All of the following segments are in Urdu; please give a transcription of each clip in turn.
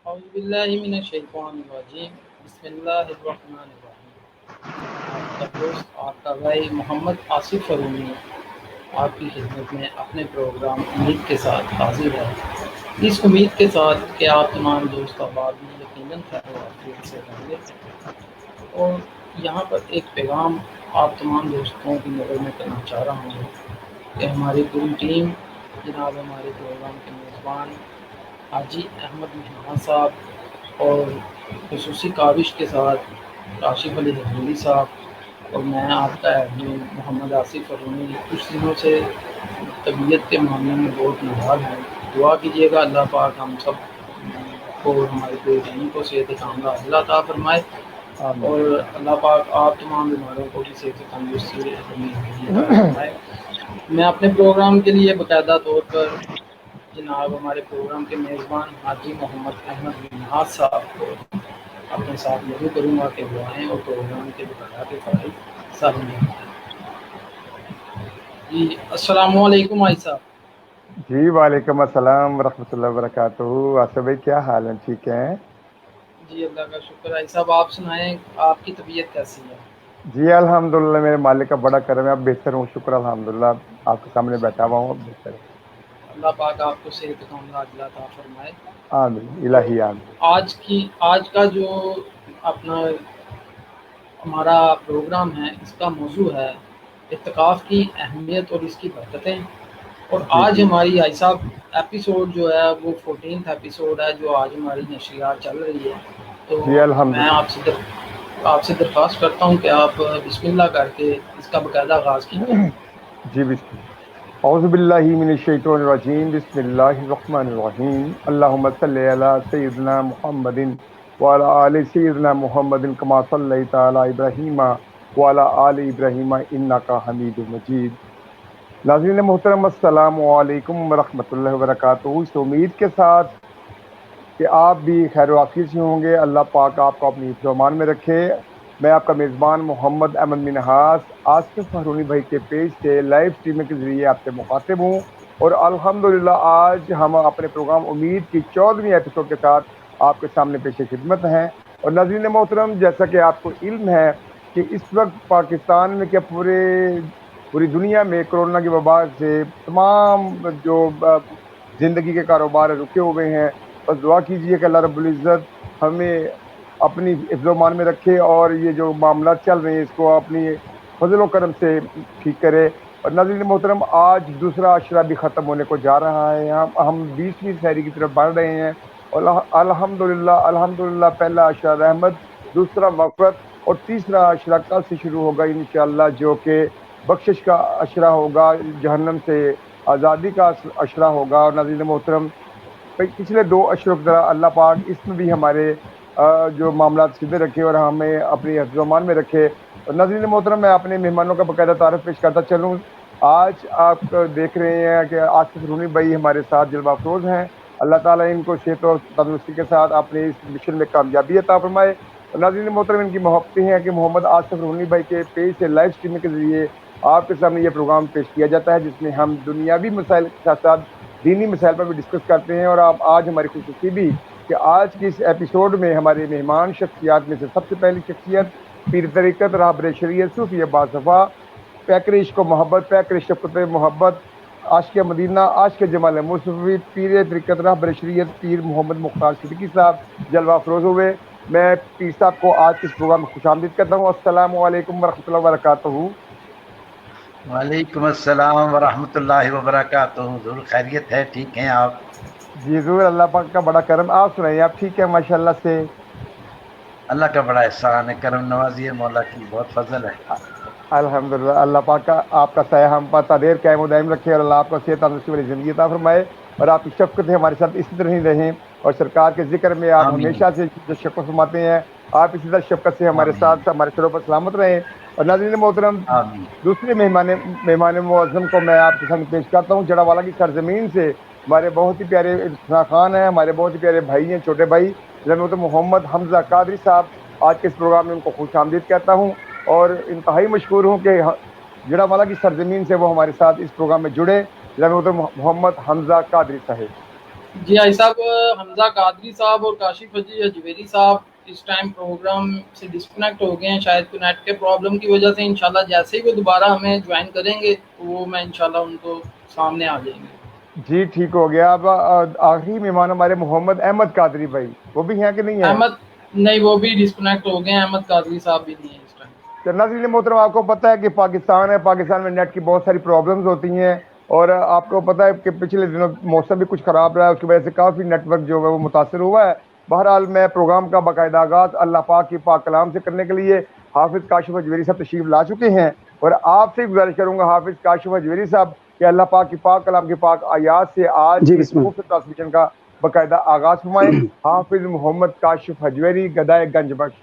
اعوذ باللہ من الشیطان الرجیم بسم اللہ الرحمن الرحیم۔ آپ کا دوست آپ کا بھائی محمد آصف فرونی آپ کی خدمت میں اپنے پروگرام امید کے ساتھ حاضر ہے، اس امید کے ساتھ کہ آپ تمام دوست احباب میں یقیناً خیر و عافیت سے ہوں گے، اور یہاں پر ایک پیغام آپ تمام دوستوں کی نظر میں کرنا چاہ رہا ہوں کہ ہماری پوری ٹیم جناب ہمارے پروگرام کے میزبان حاجی احمد مہمان صاحب اور خصوصی کاوش کے ساتھ کاشف علی حضوری صاحب اور میں آپ کا ایڈمن محمد آصف فرونی کچھ دنوں سے طبیعت کے معاملے میں بہت ناراض ہیں۔ دعا کیجیے گا اللہ پاک ہم سب کو ہماری پوری ٹیم کو صحت کاملہ اللہ عطا فرمائے، آمین اور اللہ پاک آپ تمام بیماروں کو بھی صحت تندرستی عطا فرمائے۔ میں اپنے پروگرام کے لیے باقاعدہ طور پر جناب ہمارے پروگرام کے میزبان حاجی محمد احمد منہاس صاحب کو اپنے ساتھ مدعو کروں گا کہ دعائیں اور پروگرام کے بقایا کے فوائد سامنے آئیں۔ جی السلام علیکم آئی صاحب۔ جی، وعلیکم السلام ورحمۃ اللہ وبرکاتہ۔ آصف بھائی کیا حال ہے؟ ٹھیک ہیں؟ جی اللہ کا شکر ہے صاحب، آپ سنائیں آپ کی طبیعت کیسی ہے؟ جی الحمدللہ، میرے مالک کا بڑا کرم ہے، اب بہتر ہوں، شکر الحمدللہ، آپ کے سامنے بیٹھا ہوا ہوں، اب بہتر ہوں۔ اللہ پاک آپ کو صحت کاملہ اللہ عطا فرمائے۔ آمین تو الہی آمین۔ آج کا جو اپنا ہمارا پروگرام ہے، اس کا موضوع ہے اعتکاف کی اہمیت اور اس کی برکتیں، اور جی آج جی ہماری آئی صاحب ایپیسوڈ جو ہے وہ 14 ایپیسوڈ ہے جو آج ہماری نشریات چل رہی ہے۔ تو جی میں الحمدللہ۔ آپ سے درخواست کرتا ہوں کہ آپ بسم اللہ کر کے اس کا باقاعدہ آغاز کیجیے۔ جی بسم اللہ، اعوذ باللہ من الشیطان الرجیم، بسم اللہ الرحمن الرحیم، اللہم صلی علی سیدنا محمد وعلی آل سیدنا محمد کما صلیت علی ابراہیم وعلی آل ابراہیم انکا حمید مجید۔ ناظرین محترم، السلام علیکم ورحمۃ اللہ وبرکاتہ۔ اس امید کے ساتھ کہ آپ بھی خیر و عافیت سے ہوں گے، اللہ پاک آپ کو اپنی حفظ و امان میں رکھے، میں آپ کا میزبان محمد احمد منہاس آصف فرونی بھائی کے پیج سے لائیو اسٹریمنگ کے ذریعے آپ سے مخاطب ہوں، اور الحمدللہ آج ہم اپنے پروگرام امید کی 14ویں ایپیسوڈ کے ساتھ آپ کے سامنے پیش خدمت ہیں۔ اور ناظرین محترم، جیسا کہ آپ کو علم ہے کہ اس وقت پاکستان میں کیا پوری دنیا میں کرونا کی وبا سے تمام جو زندگی کے کاروبار رکے ہوئے ہیں، بس دعا کیجئے کہ اللہ رب العزت ہمیں اپنی حفظ و امان میں رکھے اور یہ جو معاملات چل رہے ہیں اس کو اپنی فضل و کرم سے ٹھیک کرے۔ اور ناظرین محترم، آج دوسرا عشرہ بھی ختم ہونے کو جا رہا ہے، ہم 20ویں سحری کی طرف بڑھ رہے ہیں، اور الحمدللہ پہلا عشرہ رحمت، دوسرا مغفرت، اور تیسرا عشرہ کل سے شروع ہوگا انشاءاللہ، جو کہ بخشش کا عشرہ ہوگا، جہنم سے آزادی کا عشرہ ہوگا۔ اور ناظرین محترم، پچھلے 2 عشروں کی طرح اللہ پاک اس میں بھی ہمارے جو معاملات سیدھے رکھے اور ہمیں اپنی حفظ و امان میں رکھے۔ اور ناظرین محترم، میں اپنے مہمانوں کا باقاعدہ تعارف پیش کرتا چلوں۔ آج آپ دیکھ رہے ہیں کہ آصف فرونی بھائی ہمارے ساتھ جلوہ افروز ہیں، اللہ تعالیٰ ان کو صحت اور تندرستی کے ساتھ اپنے اس مشن میں کامیابی عطا فرمائے۔ اور ناظرین محترم، ان کی محبتیں ہیں کہ محمد آصف فرونی بھائی کے پیج سے لائیو اسٹریمنگ کے ذریعے آپ کے سامنے یہ پروگرام پیش کیا جاتا ہے، جس میں ہم دنیاوی مسائل کے ساتھ ساتھ دینی مسائل پر بھی ڈسکس کرتے ہیں۔ اور آپ آج ہماری خوش نصیبی بھی کہ آج کی اس ایپیسوڈ میں ہمارے مہمان شخصیات میں سے سب سے پہلی شخصیت پیر طریقت راہبر شریعت صوفی باصفا، پیکر عشق و محبت، پیکر شفقت محبت، عاشق مدینہ، عاشق جمال مصطفی، پیر طریقت راہبر شریعت پیر محمد مختار صدیقی صاحب جلوہ افروز ہوئے۔ میں پیر صاحب کو آج کے اس پروگرام میں خوش آمدید کرتا ہوں۔ السلام علیکم ورحمۃ اللہ وبرکاتہ۔ وعلیکم السلام ورحمۃ اللہ وبرکاتہ۔ حضور خیریت ہے؟ ٹھیک ہیں آپ؟ جی حضور، اللہ پاک کا بڑا کرم، آپ سنائیے، آپ ٹھیک ہیں ماشاءاللہ سے؟ اللہ کا بڑا احسان ہے، کرم نوازی ہے، مولا کی بہت فضل ہے۔ الحمدللہ، اللہ پاک کا آپ کا سایہ ہم پر دیر قائم و دائم رکھے، اور اللہ آپ کو صحت تندرستی والی زندگی عطا فرمائے، اور آپ کی شفقتیں ہمارے ساتھ اسی طرح ہی رہیں، اور سرکار کے ذکر میں آپ آمین ہمیشہ سے جو شفقت فرماتے ہیں، آپ اسی طرح شفقت سے ہمارے آمین ساتھ ہمارے سروں پر سلامت رہیں۔ اور ناظرین محترم، آمین۔ دوسرے مہمان معظم کو میں آپ کے سامنے پیش کرتا ہوں۔ جڑا والا کی سرزمین سے ہمارے بہت ہی پیارے ارسنا خان ہیں، ہمارے بہت ہی پیارے بھائی ہیں، چھوٹے بھائی جناب محمد حمزہ قادری صاحب، آج کے اس پروگرام میں ان کو خوش آمدید کہتا ہوں، اور انتہائی مشکور ہوں کہ جڑا والا کی سرزمین سے وہ ہمارے ساتھ اس پروگرام میں جڑے، جناب محمد حمزہ قادری صاحب۔ جی آئی صاحب، حمزہ قادری صاحب اور کاشف حاجی اجویری صاحب اس ٹائم پروگرام سے ڈسکنیکٹ ہو گئے ہیں، شاید کوئی نیٹ کے پرابلم کی وجہ سے۔ انشاءاللہ جیسے ہی وہ دوبارہ ہمیں جوائن کریں گے تو وہ میں انشاءاللہ ان کو سامنے آ جائیں گے۔ جی ٹھیک ہو گیا۔ اب آخری مہمان ہمارے محمد احمد قادری بھائی، وہ بھی ہیں کہ نہیں ہیں؟ احمد نہیں، وہ بھی ڈسکنیکٹ ہو گئے ہیں، احمد قادری صاحب بھی نہیں ہیں اس ٹائم۔ تو ناظرین محترم، آپ کو پتہ ہے کہ پاکستان ہے، پاکستان میں نیٹ کی بہت ساری پرابلمز ہوتی ہیں، اور آپ کو پتہ ہے کہ پچھلے دنوں موسم بھی کچھ خراب رہا ہے، اس کی وجہ سے کافی نیٹ ورک جو ہے وہ متاثر ہوا ہے۔ بہرحال میں پروگرام کا باقاعدہ آغاز اللہ پاک کی پاک کلام سے کرنے کے لیے حافظ کاشف اجویری صاحب تشریف لا چکے ہیں، اور آپ سے گزارش کروں گا حافظ کاشف اجویری صاحب کہ اللہ پاک کی پاک کلام کی پاک آیات سے آج جی کی بسم اللہ۔ ٹرانسمیشن کا باقاعدہ آغاز فرمائیں۔ حافظ محمد کاشف اجویری، گدائے گنج بخش۔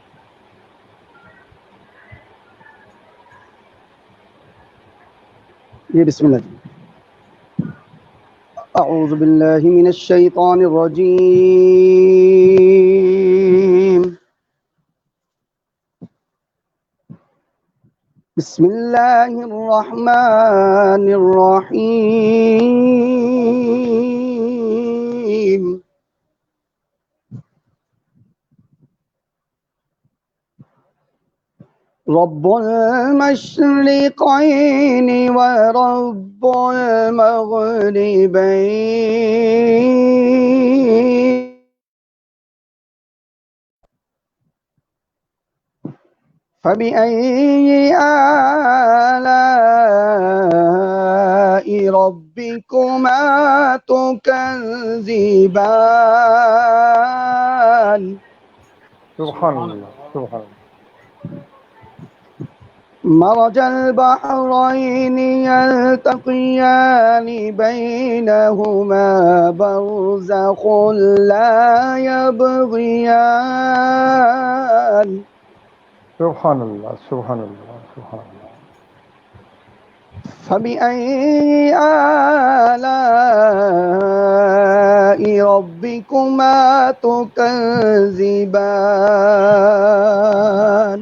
جی بسم اللہ جی۔ اعوذ باللہ من الشیطان الرجیم، بسم اللہ الرحمن الرحیم، رب المشرقین ورب المغربین، فبأي آلاء ربكما تكذبان، سبحان اللہ، سبحان اللہ۔ مرج البحرين يلتقيان بينهما برزخ لا يبغيان، سبحان اللہ، سبحان اللہ، سبحان اللہ۔ فبأي آلاء ربكما تكذبان،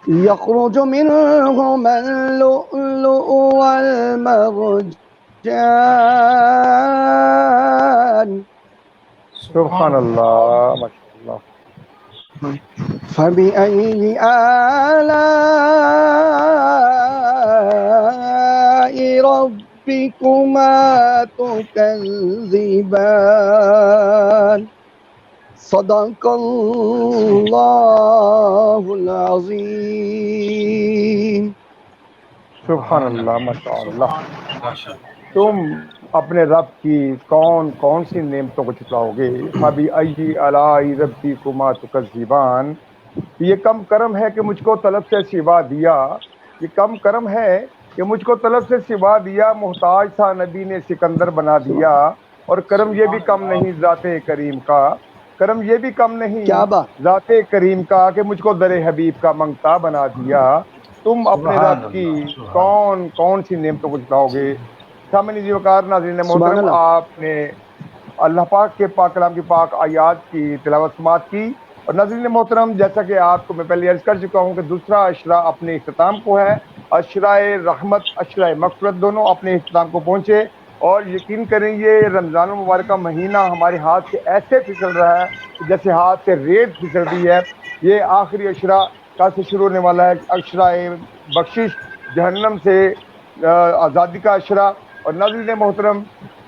يخرج منهما اللؤلؤ والمرجان، سبحان اللہ، ماشاء اللہ۔ فبأي آلاء ربكما تكذبان، صدق اللہ العظیم۔ سبحان اللہ، ماشاء اللہ۔ ماشاء اللہ۔ تم اپنے رب کی کون کون سی نعمتوں کو چتلاؤ گے؟ فبأي آلاء ربكما تكذبان، یہ کم کرم ہے کہ مجھ کو طلب سے سوا دیا، یہ کم کرم ہے کہ مجھ کو طلب سے سوا دیا، محتاج تھا نبی نے سکندر بنا دیا، اور کرم یہ بھی کم نہیں ذات کریم کا، کرم یہ بھی کم نہیں کیا بات، ذات کریم کا کہ مجھ کو در حبیب کا منگتا بنا دیا۔ تم اپنے سبحان رب کی اللہ، کون کون سی نعمتوں کو چتلاؤ گے؟ سامعین جی وقار، ناظرین سبحان محترم، اللہ۔ آپ نے اللہ پاک کے پاک کلام کی پاک آیات کی تلاوت سماعت کی، اور ناظرین محترم، جیسا کہ آپ کو میں پہلے عرض کر چکا ہوں کہ دوسرا اشرا اپنے اختتام کو ہے، اشرائے رحمت، اشرائے مغفرت، دونوں اپنے اختتام کو پہنچے، اور یقین کریں یہ رمضان المبارک کا مہینہ ہمارے ہاتھ سے ایسے پھسل رہا ہے کہ جیسے ہاتھ سے ریت پھسلتی ہے۔ یہ آخری اشرا کل سے شروع ہونے والا ہے، اشرائے بخشش، جہنم سے آزادی کا اشرا۔ اور ناظرین محترم،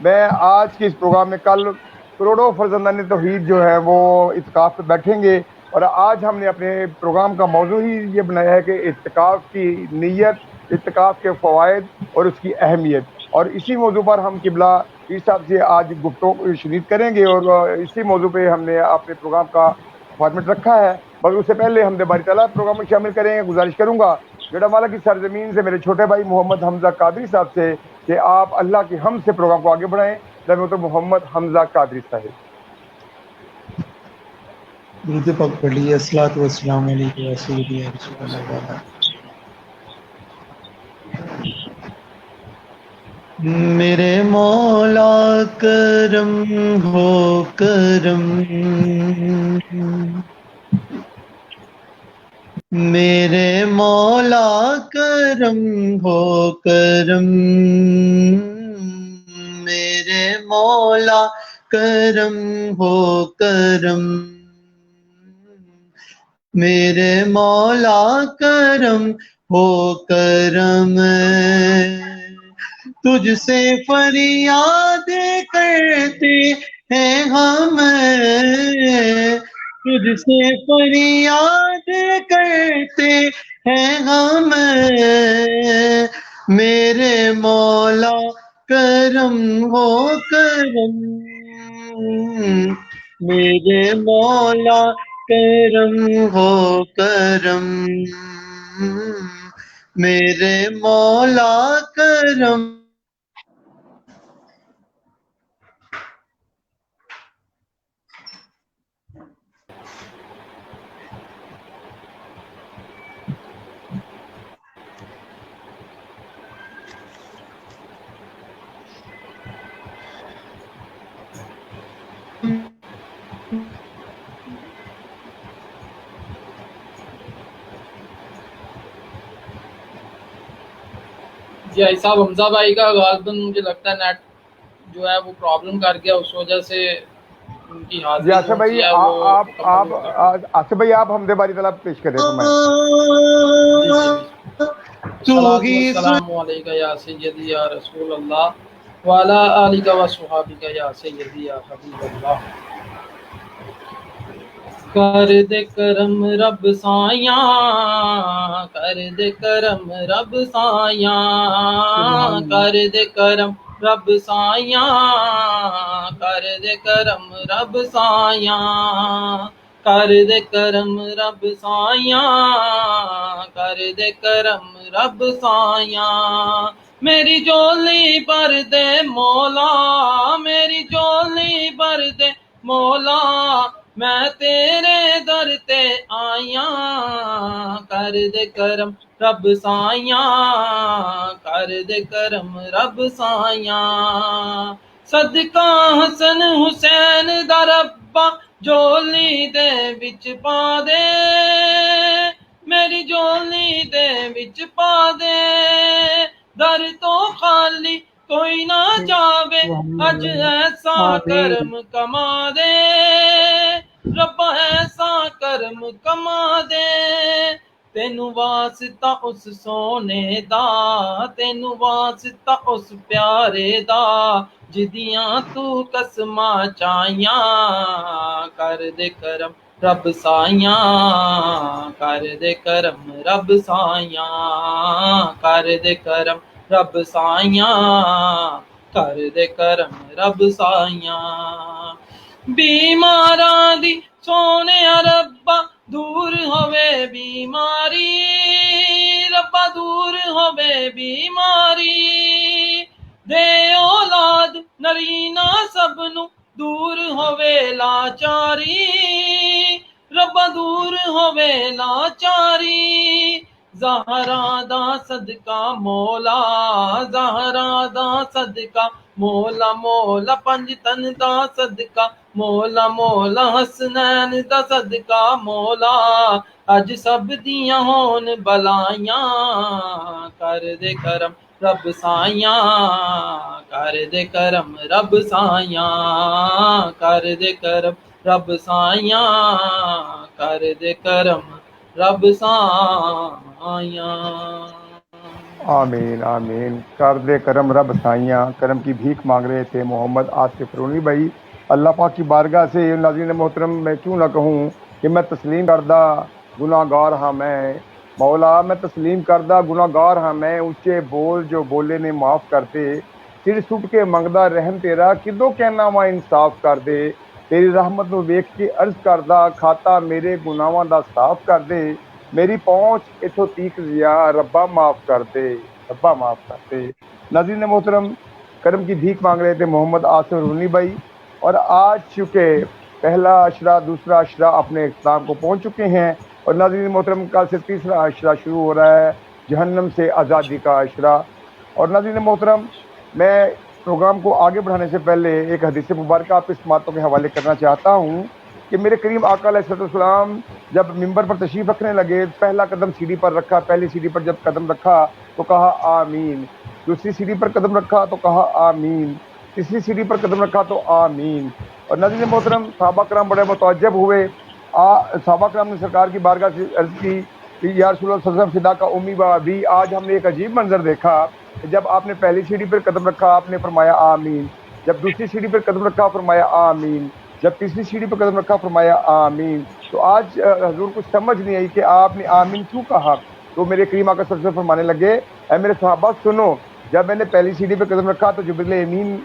میں آج کے اس پروگرام میں کل کروڑوں فرزندان توحید جو ہے وہ اعتکاف پہ بیٹھیں گے، اور آج ہم نے اپنے پروگرام کا موضوع ہی یہ بنایا ہے کہ اعتکاف کی نیت، اعتکاف کے فوائد اور اس کی اہمیت، اور اسی موضوع پر ہم قبلہ پیر صاحب سے آج گفتگو شنید کریں گے، اور اسی موضوع پہ ہم نے اپنے پروگرام کا فارمیٹ رکھا ہے۔ مگر اس سے پہلے ہم نے باری تعالیٰ پروگرام میں شامل کریں گے، گزارش کروں گا گڑا مالا کی سرزمین سے میرے چھوٹے بھائی محمد حمزہ قادری صاحب سے کہ آپ اللہ کی حمد سے پروگرام کو آگے بڑھائیں۔ جناب محمد حمزہ قادری صاحب۔ درود پاک پڑھ لیجیے۔ الصلوۃ والسلام علیکم رسول اللہ رسول اللہ وعلیہ۔ میرے مولا کرم ہو کرم، میرے مولا کرم ہو کرم، میرے مولا کرم ہو کرم، میرے مولا کرم ہو کرم، تجھ سے فریاد کرتے ہیں ہم، تجھ سے فریاد کرتے ہیں ہم، میرے مولا کرم ہو کرم، میرے مولا کرم ہو کرم، میرے مولا کرم. جی بھائی صاحب، حمزہ بھائی کا غالباً مجھے لگتا ہے نیٹ جو ہے وہ پرابلم کر گیا، اس وجہ سے ان کی جی حاضری آصف جو بھائی ہے وہ مکمل آپ ہو گئی. آصف بھئی آپ حمد باری طلب پیش کریں فرمائیں. جی جی جی. تو الصلاۃ ہی والسلام علیکہ یا سیدی یا رسول اللہ وعلی آلک و صحابک یا سیدی یا حبیب اللہ. کر دے کرم رب سایاں، کر دے کرم رب سایاں، کر دے کرم رب سایاں، کر دے کرم رب سایاں، کر دے کرم رب سایاں، کر دے کرم رب سایاں. میری جولی پر دے مولا، میری جولی پر دے مولا، میں تیرے در تے آیاں، کر دے کرم رب سایاں، کر دے کرم رب سایاں. صدقہ حسن حسین دا ربا جولی دے وچ پا دے، میری جولی دے وچ پا دے، در تو خالی کوئی نہ جاوے، اج ایسا کرم کما دے، ربا ایسا کرم کما دے. تینوں واسطہ اس سونے دا، تینوں واسطہ اس پیارے دا، جدیاں تو قسماں چائیاں، کر دے کرم رب سایاں، کر دے کرم رب سایاں، کر دے کرم رب سایاں، کر دے کرم رب سایاں. بیماراں دی سونے ربا دور ہوے بیماری، ربا دور ہوے بیماری، دے اولاد نرینا سب نو دور ہوے لاچاری، ربا دور ہوے لاچاری. زہراں دا صدقہ مولا، زہراں دا صدقہ مولا، مولا پنج تن دا صدقہ مولا، مولا حسنین دا صدقہ مولا، اج سب دیاں ہون بلائیاں، کر دے کرم رب سایاں، کر دے کرم رب سایاں، کر دے کرم رب سایاں، کر دے کرم رب سایاں. آمین آمین. کر دے کرم رب سائیاں. کرم کی بھیک مانگ رہے تھے محمد آصف فرونی بھائی. اللہ پاک کی بارگاہ سے ناظرین محترم میں کیوں نہ کہوں کہ میں تسلیم کردہ گناہ گار ہاں، میں مولا میں تسلیم کردہ گناہ گار ہاں، میں اونچے بول جو بولے نے معاف کر دے، سر سٹ کے منگدا رحم تیرا کدو کہنا وا انصاف کر دے، تیری رحمت نو ویکھ کے عرض کردہ کھاتا میرے گناواں دا صاف کر دے، میری پہنچ اتھوں تیک زیا ربا معاف کر دے، ربا معاف کر دے. ناظرین محترم کرم کی بھیک مانگ رہے تھے محمد آصف رونی بھائی، اور آج چونکہ پہلا عشرہ دوسرا عشرہ اپنے اختتام کو پہنچ چکے ہیں، اور ناظرین محترم کل سے تیسرا عشرہ شروع ہو رہا ہے، جہنم سے آزادی کا عشرہ. اور ناظرین محترم میں پروگرام کو آگے بڑھانے سے پہلے ایک حدیث مبارکہ آپ اس باتوں کے حوالے کرنا چاہتا ہوں کہ میرے کریم آقا علیہ السلام جب ممبر پر تشریف رکھنے لگے، پہلا قدم سیڑھی پر رکھا، پہلی سیڑھی پر جب قدم رکھا تو کہا آمین، دوسری سیڑھی پر قدم رکھا تو کہا آمین، تیسری سیڑھی پر قدم رکھا تو آمین۔ اور ناظرین محترم، صحابہ کرام بڑے متعجب ہوئے۔ صحابہ کرام نے سرکار کی بارگاہ سے عرض کی کہ یا رسول اللہ صلی اللہ علیہ وسلم فدا کا امی و ابی، آج ہم نے ایک عجیب منظر دیکھا کہ جب آپ نے پہلی سیڑھی پر قدم رکھا آپ نے فرمایا آمین، جب دوسری سیڑھی پر قدم رکھا فرمایا آمین، جب تیسری سیڑھی پر قدم رکھا فرمایا آمین۔ تو آج حضور کو سمجھ نہیں آئی کہ آپ نے آمین کیوں کہا۔ تو میرے کریم آقا صلی اللہ علیہ وسلم فرمانے لگے، اے میرے صحابہ سنو، جب میں نے پہلی سیڑھی پہ قدم رکھا تو جبریل امین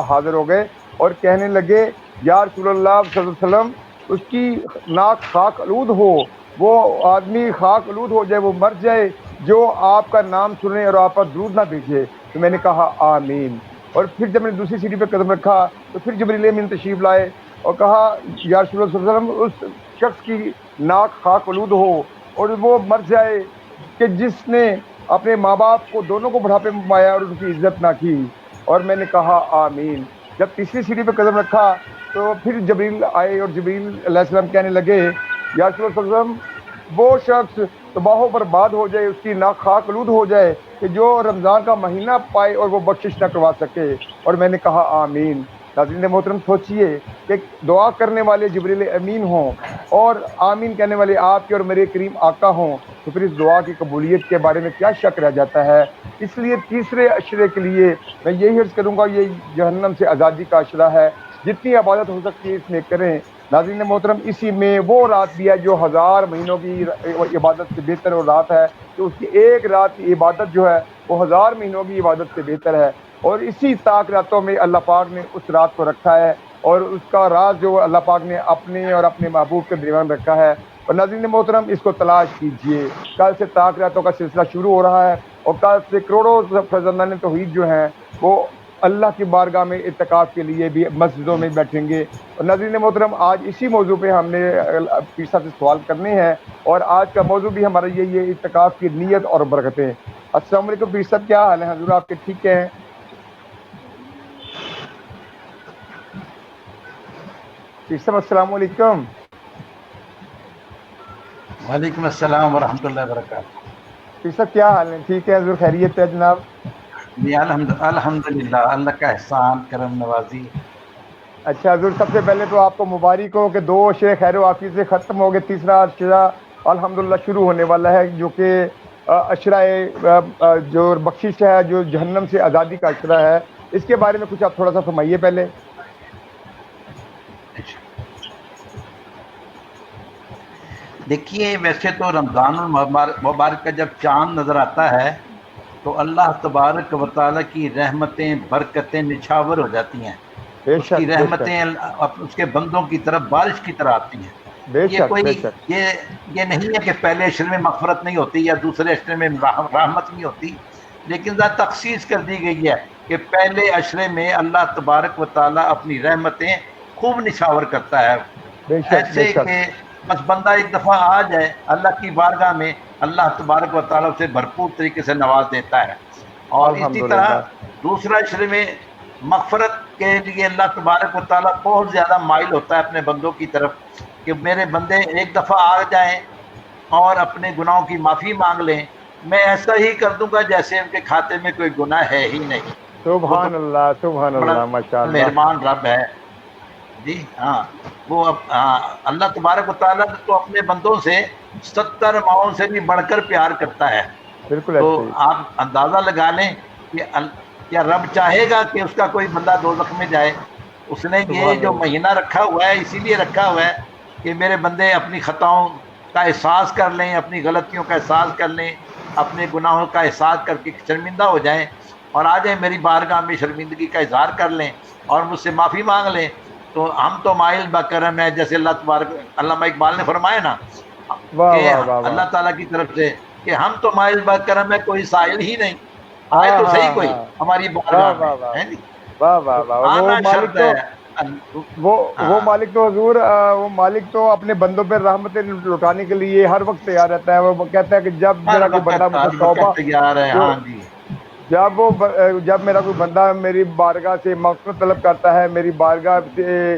حاضر ہو گئے اور کہنے لگے یا رسول اللہ صلی اللہ علیہ وسلم اس کی ناک خاک آلود ہو، وہ آدمی خاک آلود ہو جائے، وہ مر جائے جو آپ کا نام سنے اور آپ پر درود نہ بھیجے۔ تو میں نے کہا آمین۔ اور پھر جب میں نے دوسری سیڑھی پہ قدم رکھا تو پھر جبریل امین تشریف لائے اور کہا یا رسول اللہ صلی اللہ علیہ وسلم اس شخص کی ناک خاک آلود ہو اور وہ مر جائے کہ جس نے اپنے ماں باپ کو دونوں کو بڑھاپے میں مایا اور ان کی عزت نہ کی۔ اور میں نے کہا آمین۔ جب تیسری سیڑھی پہ قدم رکھا تو پھر جبریل آئے اور جبریل علیہ السلام کہنے لگے یا رسول اللہ صلی اللہ علیہ وسلم وہ شخص تباہ و برباد ہو جائے، اس کی ناک خاک آلود ہو جائے کہ جو رمضان کا مہینہ پائے اور وہ بخشش نہ کروا سکے۔ اور میں نے کہا آمین۔ ناظرین محترم، سوچئے کہ دعا کرنے والے جبریل امین ہوں اور آمین کہنے والے آپ کے اور میرے کریم آقا ہوں تو پھر اس دعا کی قبولیت کے بارے میں کیا شک رہ جاتا ہے۔ اس لیے تیسرے عشرے کے لیے میں یہی عرض کروں گا، یہ جہنم سے آزادی کا عشرہ ہے، جتنی عبادت ہو سکتی ہے اس میں کریں۔ ناظرین محترم، اسی میں وہ رات بھی ہے جو 1000 مہینوں کی عبادت سے بہتر وہ رات ہے، تو اس کی ایک رات کی عبادت جو ہے وہ 1000 مہینوں کی عبادت سے بہتر ہے، اور اسی طاق راتوں میں اللہ پاک نے اس رات کو رکھا ہے، اور اس کا راز جو اللہ پاک نے اپنے اور اپنے محبوب کے درمیان رکھا ہے۔ اور ناظرین محترم، اس کو تلاش کیجئے۔ کل سے طاق راتوں کا سلسلہ شروع ہو رہا ہے اور کل سے کروڑوں فرزندان توحید جو ہیں وہ اللہ کی بارگاہ میں اعتکاف کے لیے بھی مسجدوں میں بیٹھیں گے۔ اور ناظرین محترم، آج اسی موضوع پہ ہم نے پیر صاحب سے سوال کرنے ہیں، اور آج کا موضوع بھی ہمارا یہی ہے، اعتکاف کی نیت اور برکتیں۔ السلام علیکم پیر صاحب، کیا حال ہے؟ حضور آپ کے ٹھیک ہیں؟ پیر صاحب السلام علیکم۔ وعلیکم السلام ورحمۃ اللہ وبرکاتہ۔ پیر صاحب کیا حال ہے؟ ٹھیک ہے حضور، خیریت ہے جناب؟ جی الحمدللہ، اللہ کا احسان کرم نوازی۔ اچھا حضور، سب سے پہلے تو آپ کو مبارک ہو کہ 2 عشرے خیر و عافیت سے ختم ہو گئے، تیسرا عشرہ الحمدللہ شروع ہونے والا ہے، جو کہ عشرہ جو بخشش ہے، جو جہنم سے آزادی کا عشرہ ہے۔ اس کے بارے میں کچھ آپ تھوڑا سا فرمائیے پہلے۔ دیکھیے، ویسے تو رمضان المبارک کا جب چاند نظر آتا ہے تو اللہ تبارک و تعالیٰ کی رحمتیں برکتیں نچھاور ہو جاتی ہیں، اس کی رحمتیں اس کے بندوں کی طرف بارش کی طرح آتی ہیں۔ یہ کوئی یہ نہیں ہے کہ پہلے عشرے میں مغفرت نہیں ہوتی یا دوسرے عشرے میں رحمت نہیں ہوتی، لیکن ذرا تخصیص کر دی گئی ہے کہ پہلے عشرے میں اللہ تبارک و تعالیٰ اپنی رحمتیں خوب نچھاور کرتا ہے، ایسے کہ بس بندہ ایک دفعہ آ جائے اللہ کی بارگاہ میں، اللہ تبارک و تعالیٰ اسے بھرپور طریقے سے نواز دیتا ہے۔ اور اسی طرح دوسرا عشرے میں مغفرت کے لیے اللہ تبارک و تعالیٰ بہت زیادہ مائل ہوتا ہے اپنے بندوں کی طرف کہ میرے بندے ایک دفعہ آ جائیں اور اپنے گناہوں کی معافی مانگ لیں، میں ایسا ہی کر دوں گا جیسے ان کے کھاتے میں کوئی گناہ ہے ہی نہیں۔ سبحان اللہ، سبحان اللہ، ماشاءاللہ، مہربان رب ہے جی۔ ہاں، وہ اللہ تبارک و تعالیٰ تو اپنے بندوں سے 70 ماؤں سے بھی بڑھ کر پیار کرتا ہے۔ بالکل۔ تو آپ اندازہ لگا لیں کہ کیا رب چاہے گا کہ اس کا کوئی بندہ دوزخ میں جائے؟ اس نے یہ جو مہینہ رکھا ہوا ہے اسی لیے رکھا ہوا ہے کہ میرے بندے اپنی خطاؤں کا احساس کر لیں، اپنی غلطیوں کا احساس کر لیں، اپنے گناہوں کا احساس کر کے شرمندہ ہو جائیں اور آ جائیں میری بارگاہ میں، شرمندگی کا اظہار کر لیں اور مجھ سے معافی مانگ لیں۔ تو ہم تو مائل بکرم ہے، جیسے اللہ تبارک علامہ اقبال نے فرمایا نا کہ اللہ تعالیٰ کی طرف سے کہ ہم تو مائل بکرم ہے، کوئی سائل ہی نہیں، آئے تو صحیح کوئی ہماری بارگاہ میں۔ واہ واہ واہ، وہ مالک تو حضور، وہ مالک تو اپنے بندوں پہ رحمتیں لٹانے کے لیے ہر وقت تیار رہتا ہے۔ وہ کہتا ہے کہ جب میرا کوئی بندہ مجھے توبہ جب میرا کوئی بندہ میری بارگاہ سے مغفرت طلب کرتا ہے، میری بارگاہ سے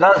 10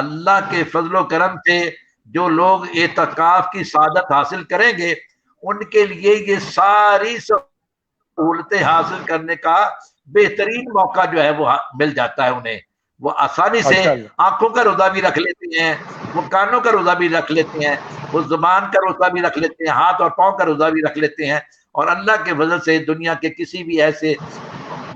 اللہ کے فضل و کرم سے جو لوگ اعتکاف کی سعادت حاصل کریں گے ان کے لیے یہ ساری سہولتیں حاصل کرنے کا بہترین موقع جو ہے وہ مل جاتا ہے انہیں. وہ آسانی سے آنکھوں کا روزہ بھی رکھ لیتے ہیں, وہ کانوں کا روزہ بھی رکھ لیتے ہیں, وہ زبان کا روزہ بھی رکھ لیتے ہیں, ہاتھ اور پاؤں کا روزہ بھی رکھ لیتے ہیں, اور اللہ کے فضل سے دنیا کے کسی بھی ایسے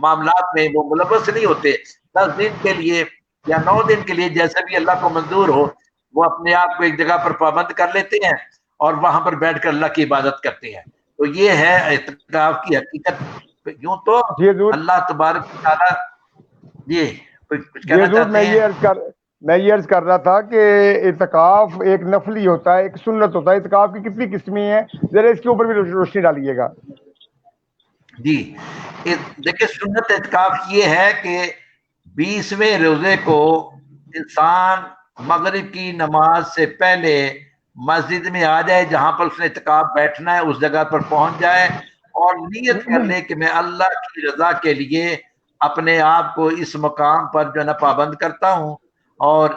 معاملات میں وہ ملوث نہیں ہوتے. 10 دن کے لیے یا 9 دن کے لیے جیسے بھی اللہ کو منظور ہو وہ اپنے آپ کو ایک جگہ پر پابند کر لیتے ہیں اور وہاں پر بیٹھ کر اللہ کی عبادت کرتے ہیں. تو یہ ہے اعتکاف کی حقیقت. یوں تو اللہ تبارک تعالیٰ یہ کچھ کہنا چاہتے ہیں. میں یہ عرض کر رہا تھا کہ اعتکاف ایک نفلی ہوتا ہے, ایک سنت ہوتا ہے. اعتکاف کی کتنی قسمیں ہیں, ذرا اس کے اوپر بھی روشنی ڈالیے گا. جی دیکھیں, سنت اعتکاف یہ ہے کہ 20ویں روزے کو انسان مغرب کی نماز سے پہلے مسجد میں آ جائے, جہاں پر اس نے اعتکاف بیٹھنا ہے اس جگہ پر پہنچ جائے اور نیت کر لے کہ میں اللہ کی رضا کے لیے اپنے آپ کو اس مقام پر جو ہے نا پابند کرتا ہوں اور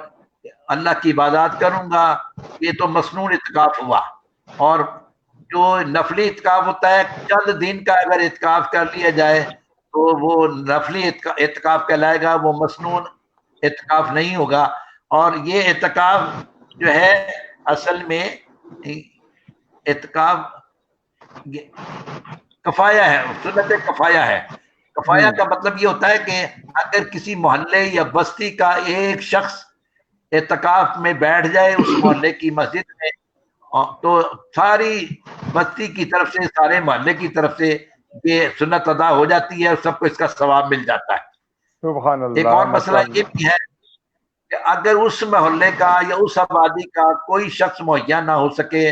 اللہ کی عبادات کروں گا. یہ تو مصنون اعتکاف ہوا. اور جو نفلی اعتکاف ہوتا ہے چند دن کا اگر اعتکاف کر لیا جائے تو وہ نفلی اعتکاف کہلائے گا, وہ مصنون اعتکاف نہیں ہوگا. اور یہ اعتکاف جو ہے اصل میں اعتکاف کفایہ ہے, سنت کفایہ ہے. کفایہ کا مطلب یہ ہوتا ہے کہ اگر کسی محلے یا بستی کا ایک شخص اعتکاف میں بیٹھ جائے اس محلے کی مسجد میں تو ساری بستی کی طرف سے, سارے محلے کی طرف سے یہ سنت ادا ہو جاتی ہے اور سب کو اس کا ثواب مل جاتا ہے. سبحان اللہ. ایک اور مسئلہ یہ بھی ہے کہ اگر اس محلے کا یا اس آبادی کا کوئی شخص مہیا نہ ہو سکے,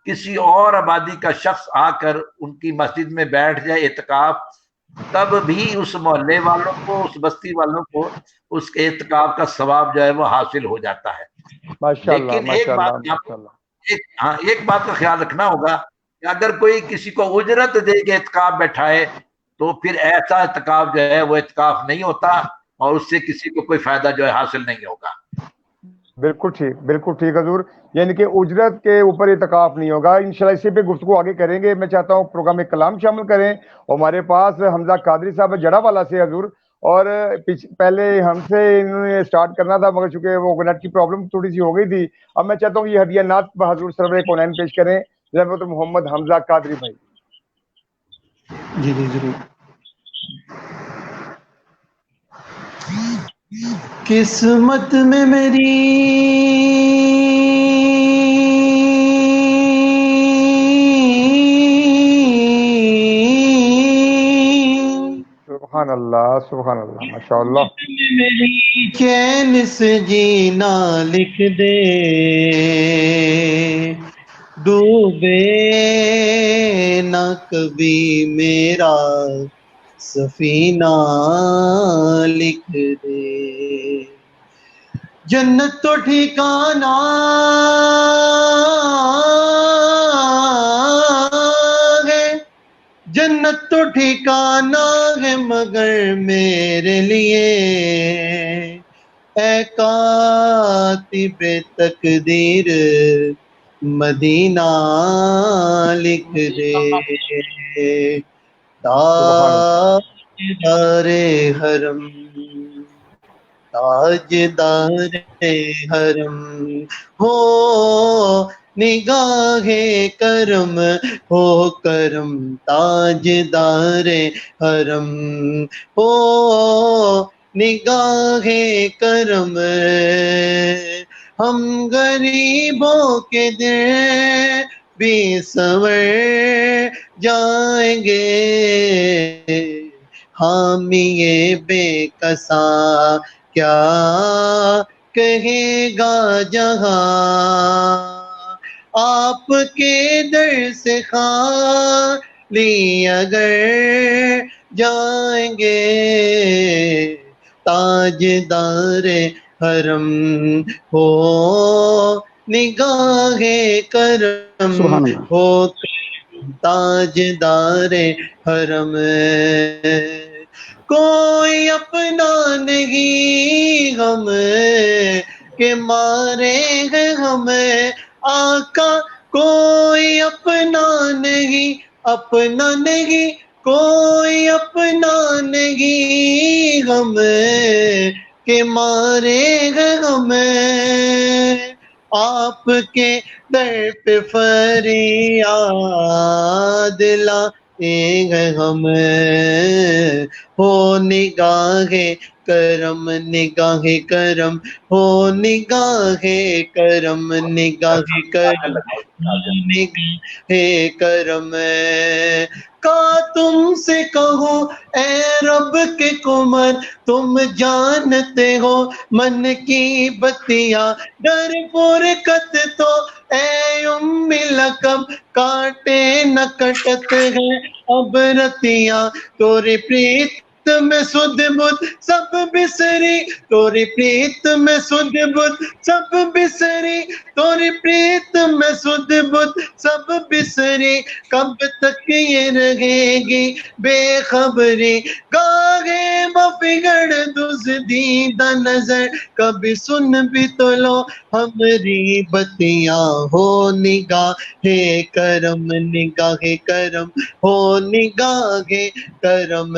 کسی اور آبادی کا شخص آ کر ان کی مسجد میں بیٹھ جائے اعتکاف, تب بھی اس محلے والوں کو, اس بستی والوں کو اس کے اعتکاف کا ثواب جو ہے وہ حاصل ہو جاتا ہے. لیکن ایک بات کا خیال رکھنا ہوگا کہ اگر کوئی کسی کو اجرت دے کے اعتکاف بیٹھائے تو پھر ایسا اعتکاف جو ہے وہ اعتکاف نہیں ہوتا اور اس سے کسی کو کوئی فائدہ جو ہے حاصل نہیں ہوگا. بالکل ٹھیک حضور. یعنی کہ اجرت کے اوپر اعتکاف نہیں ہوگا. انشاءاللہ اسی پہ گفتگو آگے کریں گے. میں چاہتا ہوں پروگرام میں کلام شامل کریں. ہمارے پاس حمزہ قادری صاحب جڑا والا سے حضور, اور پہلے ہم سے انہوں نے اسٹارٹ کرنا تھا مگر چونکہ وہ نیٹ کی پرابلم تھوڑی سی ہو گئی تھی. اب میں چاہتا ہوں یہ ہدیہ نعت حضور سرور کونین پیش کریں جناب محمد حمزہ قادری بھائی. جی ضرور. قسمت میں میری سبحان اللہ ماشاء اللہ. میری چین سے جینا لکھ دے, ڈوبے نہ کبھی میرا سفینہ لکھ دے. جنت تو ٹھکانہ ہے, جنت تو ٹھکانہ ہے مگر میرے لیے اے کاتب تقدیر مدینہ لکھ دے. تاجدار حرم, تاجدار حرم ہو نگاہ کرم, ہو کرم تاجدار حرم ہو نگاہ کرم. ہم غریبوں کے دل بھی سنور جائیں گے, حامی بے کساں کیا کہے گا جہاں, آپ کے در سے خالی اگر جائیں گے. تاجدار حرم ہو نگاہ کرم ہو تاجدار حرم. کوئی اپنا نہیں ہم کہ مارے ہیں ہمیں آقا کوئی اپنا نہیں، اپنا نہیں کوئی اپنا نہیں ہمیں، کہ مارے ہیں ہمیں آپ کے در پہ فریاد لائیں گے ہمیں، ہو نگاہ کرم نگاہ کرم، ہو نگاہ کرم نگاہ کرم، نگاہ کرم کا تم سے کہو اے رب کے کمر، تم جانتے ہو من کی بتیاں، ڈر فرقت تو اے ام لقب کاٹے نہ کٹت ہے اب رتیاں، توری پریت میں سدھ بدھ سب بسری، توری پریت میں سدھ بدھ سب بسری، توری پریت میں سدھ بدھ سب بسری، کب تک یہ رہے گی بے خبری، گاہے بفگڑ دزدیدہ نظر، کبھی سن بھی تو لو ہمری بتیاں، ہو نگاہ کرم نگاہ کرم، ہو نگاہ کرم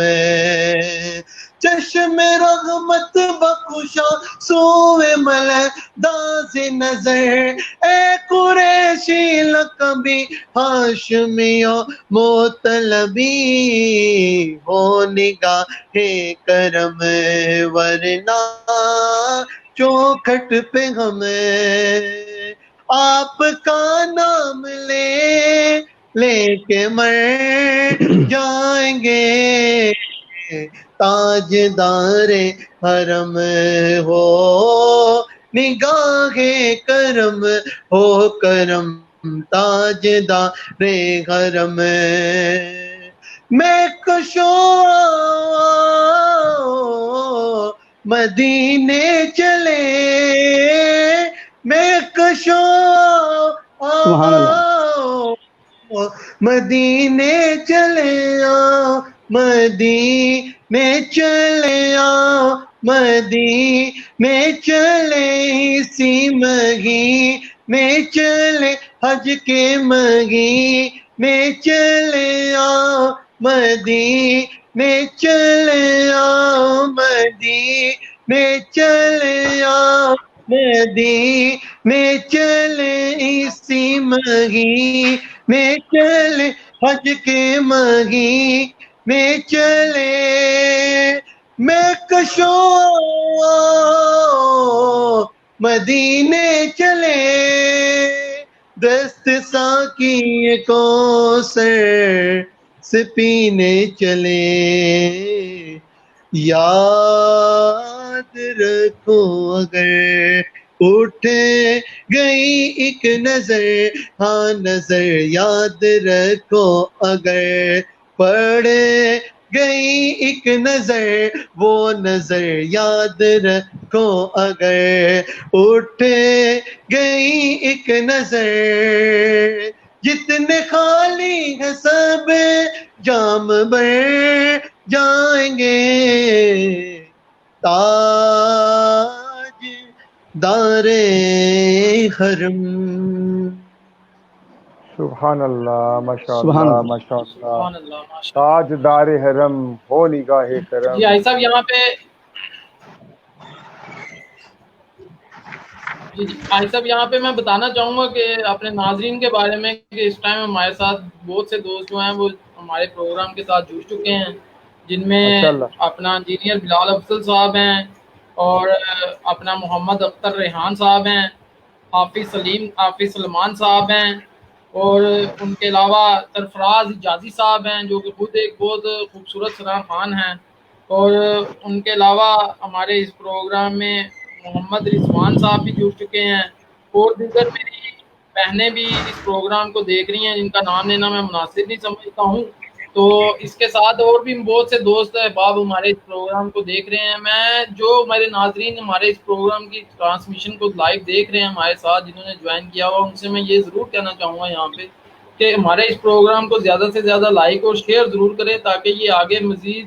چشم رحمت بخشا سوئے ملے داز نظر، اے قریشی لقبی ہاشمیو مطلبی، ہو نگاہ کرم ورنہ چوکھٹ پہ ہمیں آپ کا نام لے کے مر جائیں گے، تاجدار حرم ہو نگاہ کرم، ہو کرم تاجدار حرم، میں کشو مدینے چلے، میں کشو سبحان اللہ۔ مدینے چلے آؤ، مدینے چلے آؤ، مدینے چلے اسی مہینے چلے، حج کے مہینے چلے آؤ، مدینے چلے آؤ، مدینے چلے آؤ، مدینے چلے اسی مہینے چلے، حج کے مہینے چلے، میں کشو مدینے چلے، دست ساقی کوثر سے پینے چلے، یاد رکھو اگر اٹھے گئی ایک نظر، ہاں نظر یاد رکھو اگر پڑے گئی ایک نظر، وہ نظر یاد رکھو اگر اٹھے گئی ایک نظر، جتنے خالی ہیں سب جام بھر جائیں گے، تاج دار حرم۔ سبحان اللہ، ماشاء سبحان اللہ اللہ۔ ماشاء اللہ، سبحان اللہ ماشاء تاج دار حرم ہو نگاہ اللہ۔ کرم۔ جی آئی صاحب یہاں پہ آئی صاحب یہاں پہ میں بتانا چاہوں گا کہ اپنے ناظرین کے بارے میں کہ اس ٹائم ہمارے ساتھ بہت سے دوست جو ہیں وہ ہمارے پروگرام کے ساتھ جڑ چکے ہیں، جن میں ماشاءاللہ۔ اپنا انجینئر بلال افضل صاحب ہیں، اور اپنا محمد اختر ریحان صاحب ہیں، حافظ سلمان صاحب ہیں، اور ان کے علاوہ سرفراز حجازی صاحب ہیں جو کہ خود ایک بہت خوبصورت سرا خان ہیں، اور ان کے علاوہ ہمارے اس پروگرام میں محمد رضوان صاحب بھی جڑ چکے ہیں، اور دیگر میری بہنیں بھی اس پروگرام کو دیکھ رہی ہیں جن کا نام لینا میں مناسب نہیں سمجھتا ہوں، تو اس کے ساتھ اور بھی بہت سے دوست احباب ہمارے اس پروگرام کو دیکھ رہے ہیں۔ میں جو ہمارے ناظرین ہمارے اس پروگرام کی ٹرانسمیشن کو لائیو دیکھ رہے ہیں ہمارے ساتھ، جنہوں نے جوائن کیا ہوا، ان سے میں یہ ضرور کہنا چاہوں گا یہاں پہ کہ ہمارے اس پروگرام کو زیادہ سے زیادہ لائک اور شیئر ضرور کریں تاکہ یہ آگے مزید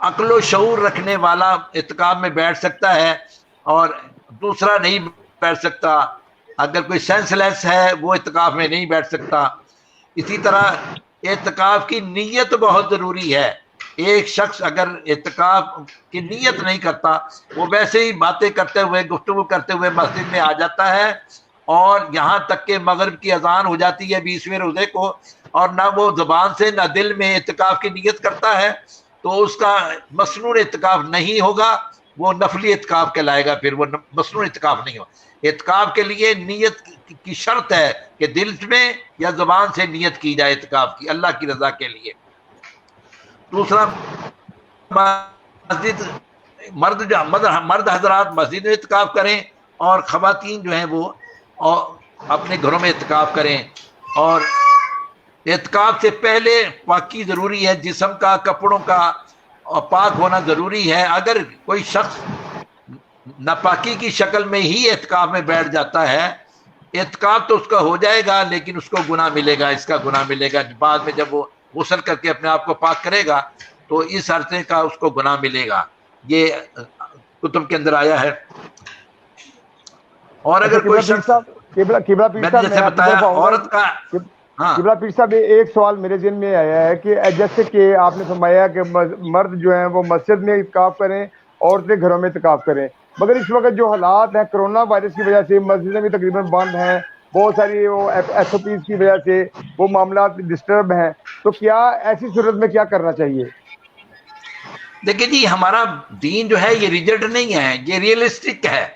عقل و شعور رکھنے والا اعتکاف میں بیٹھ سکتا ہے اور دوسرا نہیں بیٹھ سکتا. اگر کوئی سینس لیس ہے وہ اعتکاف میں نہیں بیٹھ سکتا. اسی طرح اعتکاف کی نیت بہت ضروری ہے. ایک شخص اگر اعتکاف کی نیت نہیں کرتا، وہ ویسے ہی باتیں کرتے ہوئے گفتگو کرتے ہوئے مسجد میں آ جاتا ہے اور یہاں تک کہ مغرب کی اذان ہو جاتی ہے 20ویں روزے کو، اور نہ وہ زبان سے نہ دل میں اعتکاف کی نیت کرتا ہے، تو اس کا مسنون اعتکاف نہیں ہوگا، وہ نفلی اعتکاف کہلائے گا. پھر وہ مسنون اعتکاف نہیں ہوگا. اعتکاف کے لیے نیت کی شرط ہے کہ دل میں یا زبان سے نیت کی جائے اعتکاف کی، اللہ کی رضا کے لیے. دوسرا، مسجد مرد حضرات مسجد میں اعتکاف کریں اور خواتین جو ہیں وہ اپنے گھروں میں اعتکاف کریں. اور اعتکاف سے پہلے پاکی ضروری ہے، جسم کا، کپڑوں کا پاک ہونا ضروری ہے. اگر کوئی شخص ناپاکی کی شکل میں ہی اعتکاف میں بیٹھ جاتا ہے، اعتکاف تو اس کا ہو جائے گا لیکن اس کو گناہ ملے گا، اس کا گناہ ملے گا. بعد میں جب وہ غسل کر کے اپنے آپ کو پاک کرے گا تو اس عرصے کا اس کو گناہ ملے گا. یہ کتب کے اندر آیا ہے. اور اگر کوئی شخص جیسے بتایا عورت کا، قبلہ پیر صاحب ایک سوال میرے ذہن میں آیا ہے کہ جیسے کہ آپ نے فرمایا کہ مرد جو ہیں وہ مسجد میں اعتکاف کریں، عورتیں گھروں میں اعتکاف کریں، مگر اس وقت جو حالات ہیں کرونا وائرس کی وجہ سے مسجدیں بھی تقریباً بند ہیں، بہت ساری وہ ایس او پیز کی وجہ سے وہ معاملات ڈسٹرب ہیں، تو کیا ایسی صورت میں کیا کرنا چاہیے؟ دیکھیں جی، ہمارا دین جو ہے یہ ریجڈ نہیں ہے، یہ ریئلسٹک ہے.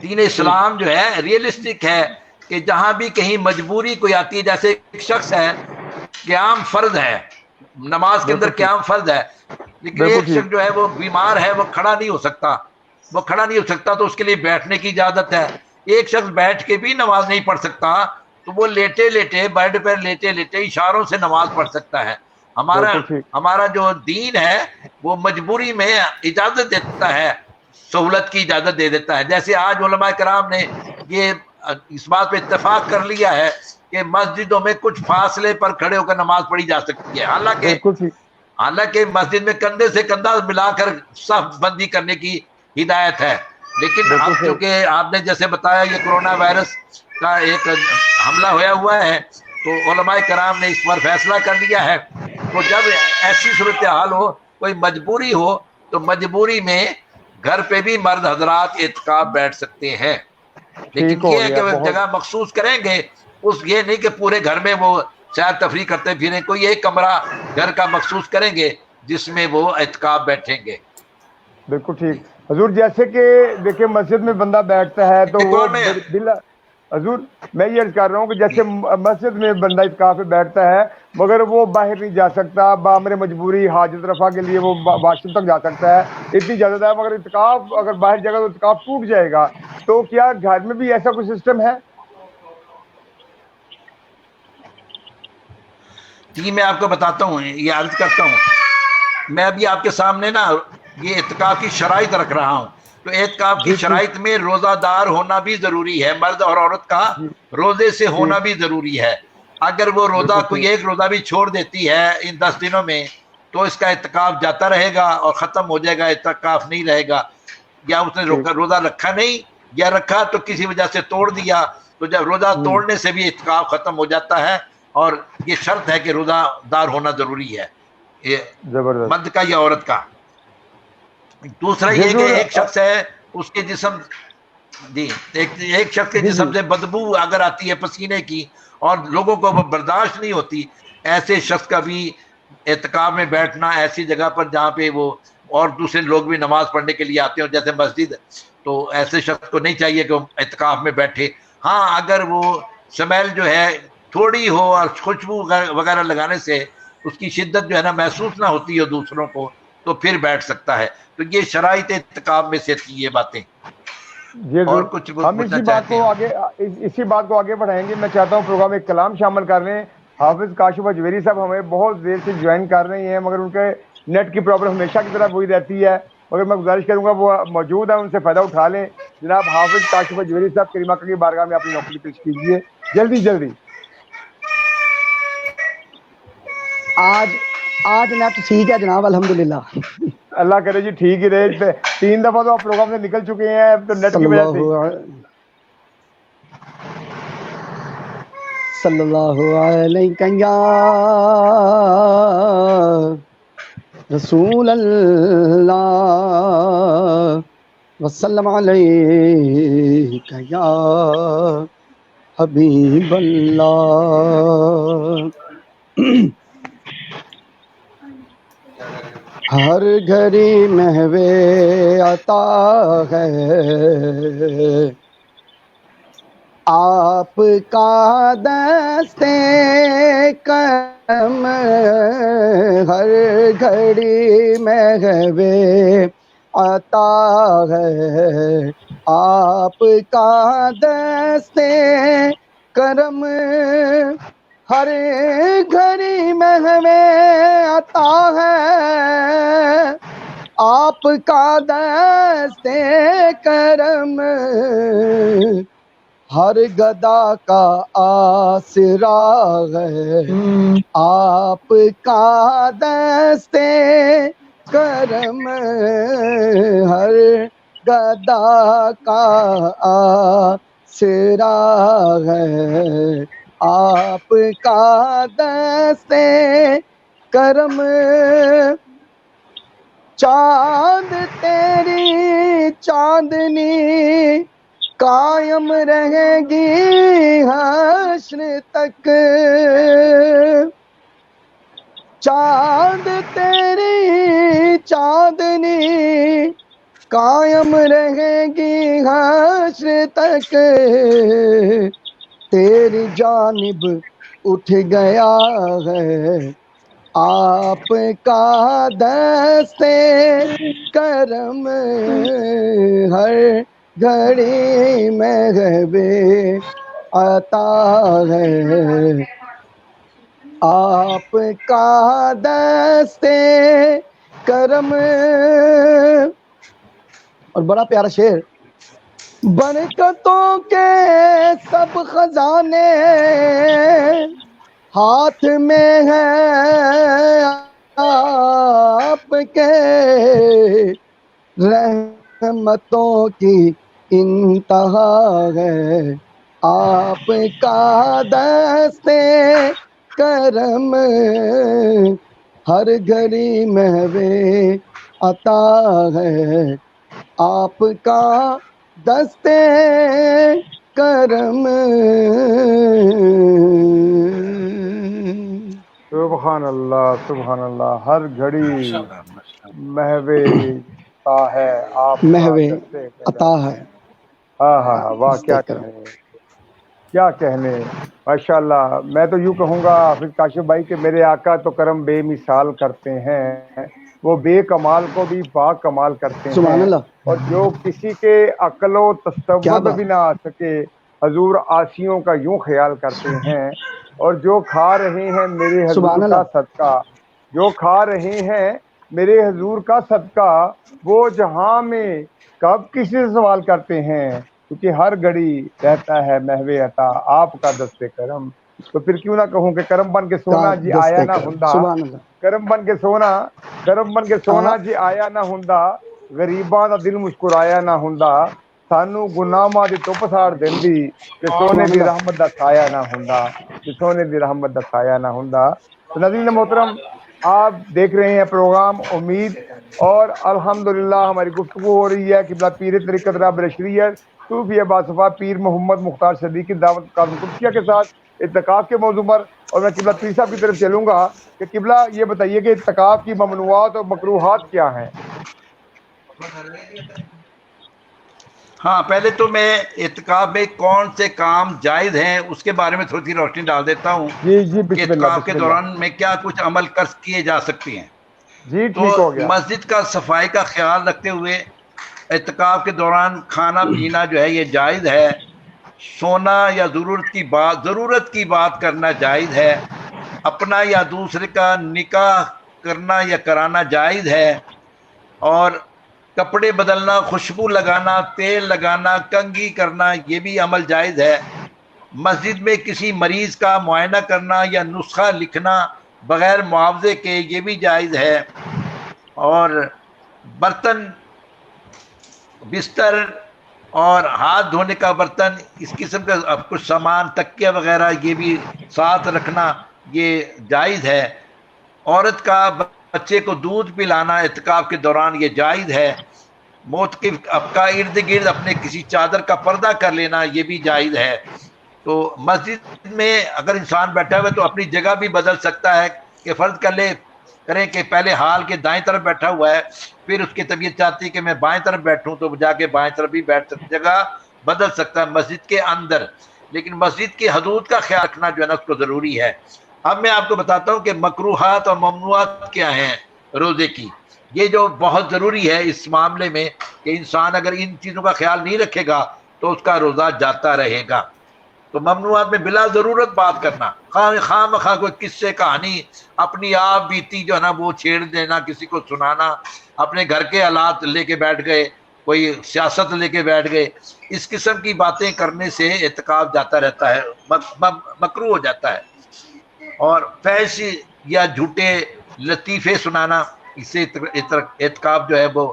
دین اسلام جو ہے ریئلسٹک ہے کہ جہاں بھی کہیں مجبوری کوئی آتی ہے، جیسے ایک شخص ہے قیام فرض ہے، نماز کے اندر قیام فرض ہے، لیکن ایک شخص جو ہے وہ بیمار ہے، وہ کھڑا نہیں ہو سکتا، تو اس کے لیے بیٹھنے کی اجازت ہے. ایک شخص بیٹھ کے بھی نماز نہیں پڑھ سکتا تو وہ لیٹے لیٹے بیڈ پر لیٹے لیٹے اشاروں سے نماز پڑھ سکتا ہے. ہمارا جو دین ہے وہ مجبوری میں اجازت دیتا ہے، سہولت کی اجازت دے دیتا ہے. جیسے آج علماء کرام نے یہ اس بات پہ اتفاق کر لیا ہے کہ مسجدوں میں کچھ فاصلے پر کھڑے ہو کر نماز پڑھی جا سکتی ہے. حالانکہ مسجد میں کندھے سے کندھا ملا کر صف بندی کرنے کی ہدایت ہے، لیکن اب چونکہ آپ نے جیسے بتایا یہ کرونا وائرس کا ایک حملہ ہوا ہے تو علماء کرام نے اس پر فیصلہ کر لیا ہے. تو جب ایسی صورتحال ہو، کوئی مجبوری ہو، تو مجبوری میں گھر پہ بھی مرد حضرات اعتکاف بیٹھ سکتے ہیں. لیکن یہ ہے کہ وہ جگہ مخصوص کریں گے، یہ نہیں کہ پورے گھر میں وہ سیر تفریح کرتے پھریں. کوئی ایک کمرہ گھر کا مخصوص کریں گے جس میں وہ اعتکاف بیٹھیں گے. بالکل ٹھیک حضور. جیسے کہ دیکھیں مسجد میں بندہ بیٹھتا ہے تو وہ حضور میں یہ عرض کر رہا ہوں کہ جیسے مسجد میں بندہ اعتکاف پہ بیٹھتا ہے مگر وہ باہر نہیں جا سکتا، بامر مجبوری حاجت رفع کے لیے وہ واش روم تک جا سکتا ہے، اتنی اجازت ہے، مگر اعتکاف اگر باہر جائے گا تو اعتکاف ٹوٹ جائے گا. تو کیا گھر میں بھی ایسا کوئی سسٹم ہے؟ جی میں آپ کو بتاتا ہوں، یہ عرض کرتا ہوں. میں ابھی آپ کے سامنے نا یہ اعتکاف کی شرائط رکھ رہا ہوں. تو اعتکاف کی شرائط میں روزہ دار ہونا بھی ضروری ہے، مرد اور عورت کا روزے سے ہونا بھی ضروری ہے. اگر وہ روزہ کوئی ایک روزہ بھی چھوڑ دیتی ہے ان 10 دنوں میں تو اس کا اعتکاف جاتا رہے گا اور ختم ہو جائے گا، اعتکاف نہیں رہے گا. یا اس نے روزہ رکھا نہیں، یا رکھا تو کسی وجہ سے توڑ دیا، تو جب روزہ توڑنے سے بھی اعتکاف ختم ہو جاتا ہے. اور یہ شرط ہے کہ روزہ دار ہونا ضروری ہے، مرد کا یا عورت کا. دوسرا یہ کہ ایک شخص ہے اس کے جسم ایک شخص کے جسم سے بدبو اگر آتی ہے پسینے کی اور لوگوں کو وہ برداشت نہیں ہوتی، ایسے شخص کا بھی اعتکاف میں بیٹھنا ایسی جگہ پر جہاں پہ وہ اور دوسرے لوگ بھی نماز پڑھنے کے لیے آتے ہیں جیسے مسجد، تو ایسے شخص کو نہیں چاہیے کہ وہ اعتکاف میں بیٹھے. ہاں اگر وہ سمیل جو ہے تھوڑی ہو اور خوشبو وغیرہ لگانے سے اس کی شدت جو ہے نا محسوس نہ ہوتی ہو دوسروں کو، تو پھر بیٹھ سکتا ہے. تو یہ شرائط اعتکاف میں سے تھی یہ باتیں. اور کچھ ہم اسی بات کو آگے بڑھائیں گے. میں چاہتا ہوں پروگرام میں کلام شامل کر رہے ہیں. حافظ کاشف اجمیری صاحب ہمیں بہت دیر سے جوائن کر رہے ہیں مگر ان کے نیٹ کی پرابلم ہمیشہ کی طرح وہی رہتی ہے، مگر میں گزارش کروں گا وہ موجود ہیں، ان سے فائدہ اٹھا لیں. جناب حافظ کاشف اجمیری صاحب کریمہ کی بارگاہ میں اپنی نوکری پیش کیجیے جلدی. آج نیٹ ٹھیک ہے جناب، الحمدللہ. اللہ کرے جی ٹھیک ہی رہے. 3 دفعہ تو آپ پروگرام سے نکل چکے ہیں تو نیٹ کی وجہ سے. صلی اللہ علیہ یا رسول اللہ وسلم علیک یا حبیب اللہ. ہر گھڑی محو عطا ہے آپ کا دست کرم. ہر گھڑی محو عطا ہے آپ کا دست کرم. ہر گھڑی محو عطا ہے آپ کا دست کرم. ہر گدا کا آسرا ہے آپ کا دست کرم. ہر گدا کا آسرا ہے آپ کا دست کرم. چاند تیری چاندنی قائم رہے گی حشر تک. چاند تیری چاندنی قائم رہے گی حشر تک. تیری جانب اٹھ گیا ہے آپ کا دست کرم. ہر گھڑی محو عطا ہے آپ کا دست کرم. اور بڑا پیارا شعر. برکتوں کے سب خزانے ہاتھ میں ہے آپ کے. رحمتوں کی انتہا ہے آپ کا دست کرم. ہر گھڑی محو عطا ہے آپ کا دست کرم. سبحان اللہ سبحان اللہ. ہر گھڑی محو عطا ہے آپ کا محو دست عطا کرم. ہے ہاں ہاں ہاں واہ دست کیا کرم. کہنے کیا کہنے. ماشاء اللہ. میں تو یوں کہوں گا حافظ کاشف بھائی کہ میرے آقا تو کرم بے مثال کرتے ہیں. وہ بے کمال کو بھی با کمال کرتے سبحان ہیں اللہ. اور جو کسی کے عقل و کیا تصور بات. بھی نہ آ سکے حضور آسیوں کا یوں خیال کرتے ہیں. اور جو کھا رہے ہیں میرے حضور سبحان کا اللہ. صدقہ جو کھا رہے ہیں میرے حضور کا صدقہ وہ جہاں میں کب کسی سے سوال کرتے ہیں کیونکہ ہر گھڑی رہتا ہے محو عطا آپ کا دست کرم. تو پھر کیوں نہ کہوں کہ کرم بن کے کا سونا جی دست آیا نہ کرم. ہندا. سبحان اللہ. کرم بن کے سونا جی آیا نہ ہندا. غریباں دا دل مسکرایا نہ ہندا. سانو گناہاں دی تو پساڑ دیندی کہ سونے سبحان دی اللہ. رحمت دا سایہ نہ ہندا. کہ سونے دی رحمت دا سایہ نہ ہندا. تو ناظرین محترم آپ دیکھ رہے ہیں پروگرام امید اور الحمدللہ ہماری گفتگو ہو رہی ہے قبلہ پیر طریقت رہبر شریعت صوفی باصفا پیر محمد مختار صدیقی دعوت کاظم قدسیہ کے ساتھ اعتکاف کے موضوع پر. اور میں قبلہ پیر صاحب کی طرف چلوں گا کہ قبلہ یہ بتائیے کہ اعتکاف کی ممنوعات اور مکروہات کیا ہیں. ہاں پہلے تو میں اعتکاف میں کون سے کام جائز ہیں اس کے بارے میں تھوڑی سی روشنی ڈال دیتا ہوں جی جی کہ بسم اللہ اعتکاف کے بسم اللہ. دوران میں کیا کچھ عمل کیے جا سکتے ہیں. جی تو ٹھیک ہو گیا. مسجد کا صفائی کا خیال رکھتے ہوئے اعتکاف کے دوران کھانا پینا جو ہے یہ جائز ہے. سونا یا ضرورت کی بات کرنا جائز ہے. اپنا یا دوسرے کا نکاح کرنا یا کرانا جائز ہے. اور کپڑے بدلنا خوشبو لگانا تیل لگانا کنگھی کرنا یہ بھی عمل جائز ہے. مسجد میں کسی مریض کا معائنہ کرنا یا نسخہ لکھنا بغیر معاوضے کے یہ بھی جائز ہے. اور برتن, بستر اور ہاتھ دھونے کا برتن, اس قسم کا اب کچھ سامان, تکیہ وغیرہ, یہ بھی ساتھ رکھنا یہ جائز ہے. عورت کا بچے کو دودھ پلانا اعتکاف کے دوران یہ جائز ہے. معتکف کا ارد گرد اپنے کسی چادر کا پردہ کر لینا یہ بھی جائز ہے. تو مسجد میں اگر انسان بیٹھا ہوا ہے تو اپنی جگہ بھی بدل سکتا ہے, کہ فرض کریں کہ پہلے ہال کے دائیں طرف بیٹھا ہوا ہے, پھر اس کی طبیعت چاہتی ہے کہ میں بائیں طرف بیٹھوں, تو جا کے بائیں طرف بھی بیٹھ سکتا, جگہ بدل سکتا ہے مسجد کے اندر. لیکن مسجد کی حدود کا خیال رکھنا جو ہے نا اس کو ضروری ہے. اب میں آپ کو بتاتا ہوں کہ مکروہات اور ممنوعات کیا ہیں روزے کی. یہ جو بہت ضروری ہے اس معاملے میں کہ انسان اگر ان چیزوں کا خیال نہیں رکھے گا تو اس کا روزہ جاتا رہے گا. تو ممنوعات میں بلا ضرورت بات کرنا, خواہ مخواہ کوئی قصے کہانی اپنی آپ بیتی جو ہے نا وہ چھیڑ دینا, کسی کو سنانا, اپنے گھر کے حالات لے کے بیٹھ گئے, کوئی سیاست لے کے بیٹھ گئے, اس قسم کی باتیں کرنے سے اعتکاف جاتا رہتا ہے, مکروہ ہو جاتا ہے. اور فحش یا جھوٹے لطیفے سنانا, اس سے اعتکاف جو ہے وہ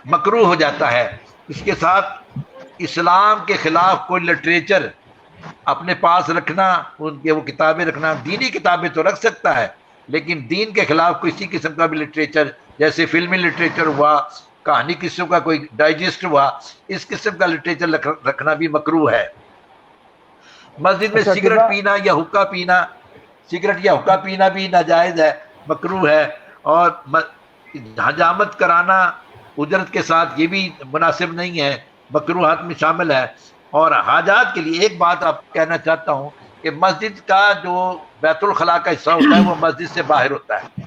مکروہ ہو جاتا ہے. اس کے ساتھ اسلام کے خلاف کوئی لٹریچر اپنے پاس رکھنا, ان کے وہ کتابیں رکھنا, دینی کتابیں تو رکھ سکتا ہے لیکن دین کے خلاف کسی قسم کا بھی لٹریچر, جیسے فلمی لٹریچر ہوا, کہانی قصوں کا کوئی ڈائجسٹ ہوا, اس قسم کا لٹریچر رکھنا بھی مکروہ ہے. مسجد میں سگریٹ پینا یا حقہ پینا, سگریٹ یا حقہ پینا بھی ناجائز ہے, مکروہ ہے. اور حجامت کرانا اجرت کے ساتھ یہ بھی مناسب نہیں ہے, مکروہات میں شامل ہے. اور حاجات کے لیے ایک بات آپ کہنا چاہتا ہوں کہ مسجد کا جو بیت الخلاء کا حصہ ہوتا ہے وہ مسجد سے باہر ہوتا ہے,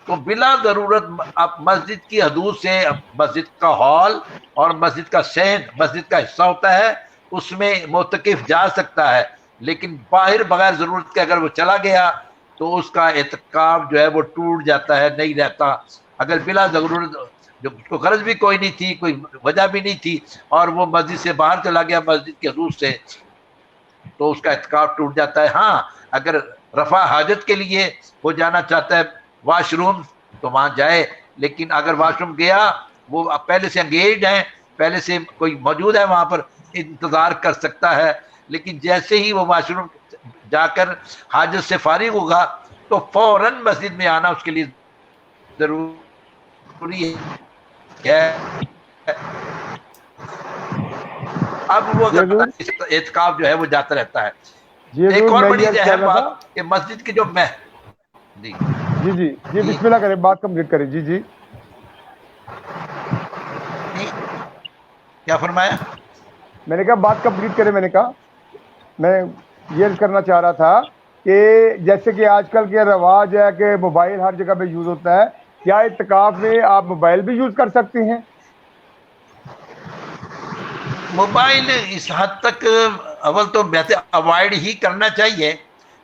تو بلا ضرورت آپ مسجد کی حدود سے, مسجد کا ہال اور مسجد کا صحن مسجد کا حصہ ہوتا ہے, اس میں معتکف جا سکتا ہے, لیکن باہر بغیر ضرورت کے اگر وہ چلا گیا تو اس کا اعتکاف جو ہے وہ ٹوٹ جاتا ہے, نہیں رہتا. اگر بلا ضرورت جو اس کو غرض بھی کوئی نہیں تھی, کوئی وجہ بھی نہیں تھی, اور وہ مسجد سے باہر چلا گیا مسجد کی حدود سے, تو اس کا اعتکاف ٹوٹ جاتا ہے. ہاں اگر رفع حاجت کے لیے وہ جانا چاہتا ہے واش روم تو وہاں جائے, لیکن اگر واش روم گیا, وہ پہلے سے انگیجڈ ہیں, پہلے سے کوئی موجود ہے وہاں پر, انتظار کر سکتا ہے. لیکن جیسے ہی وہ واش روم جا کر حاجت سے فارغ ہوگا تو فوراً مسجد میں آنا اس کے لیے ضروری ہے. اب وہ اعتکاف جو ہے وہ جاتا رہتا ہے. ایک اور بڑی اہم بات کہ مسجد کی جو جی جی جی جی بسم اللہ کریں, بات کمپلیٹ کریں. جی جی کیا فرمایا؟ میں نے کہا بات کمپلیٹ کریں. میں نے کہا میں یہ کرنا چاہ رہا تھا کہ جیسے کہ آج کل کے رواج ہے کہ موبائل ہر جگہ پہ یوز ہوتا ہے, کیا اعتکاف میں آپ موبائل بھی یوز کر سکتے ہیں؟ موبائل اس حد تک اول تو ویسے اوائڈ ہی کرنا چاہیے,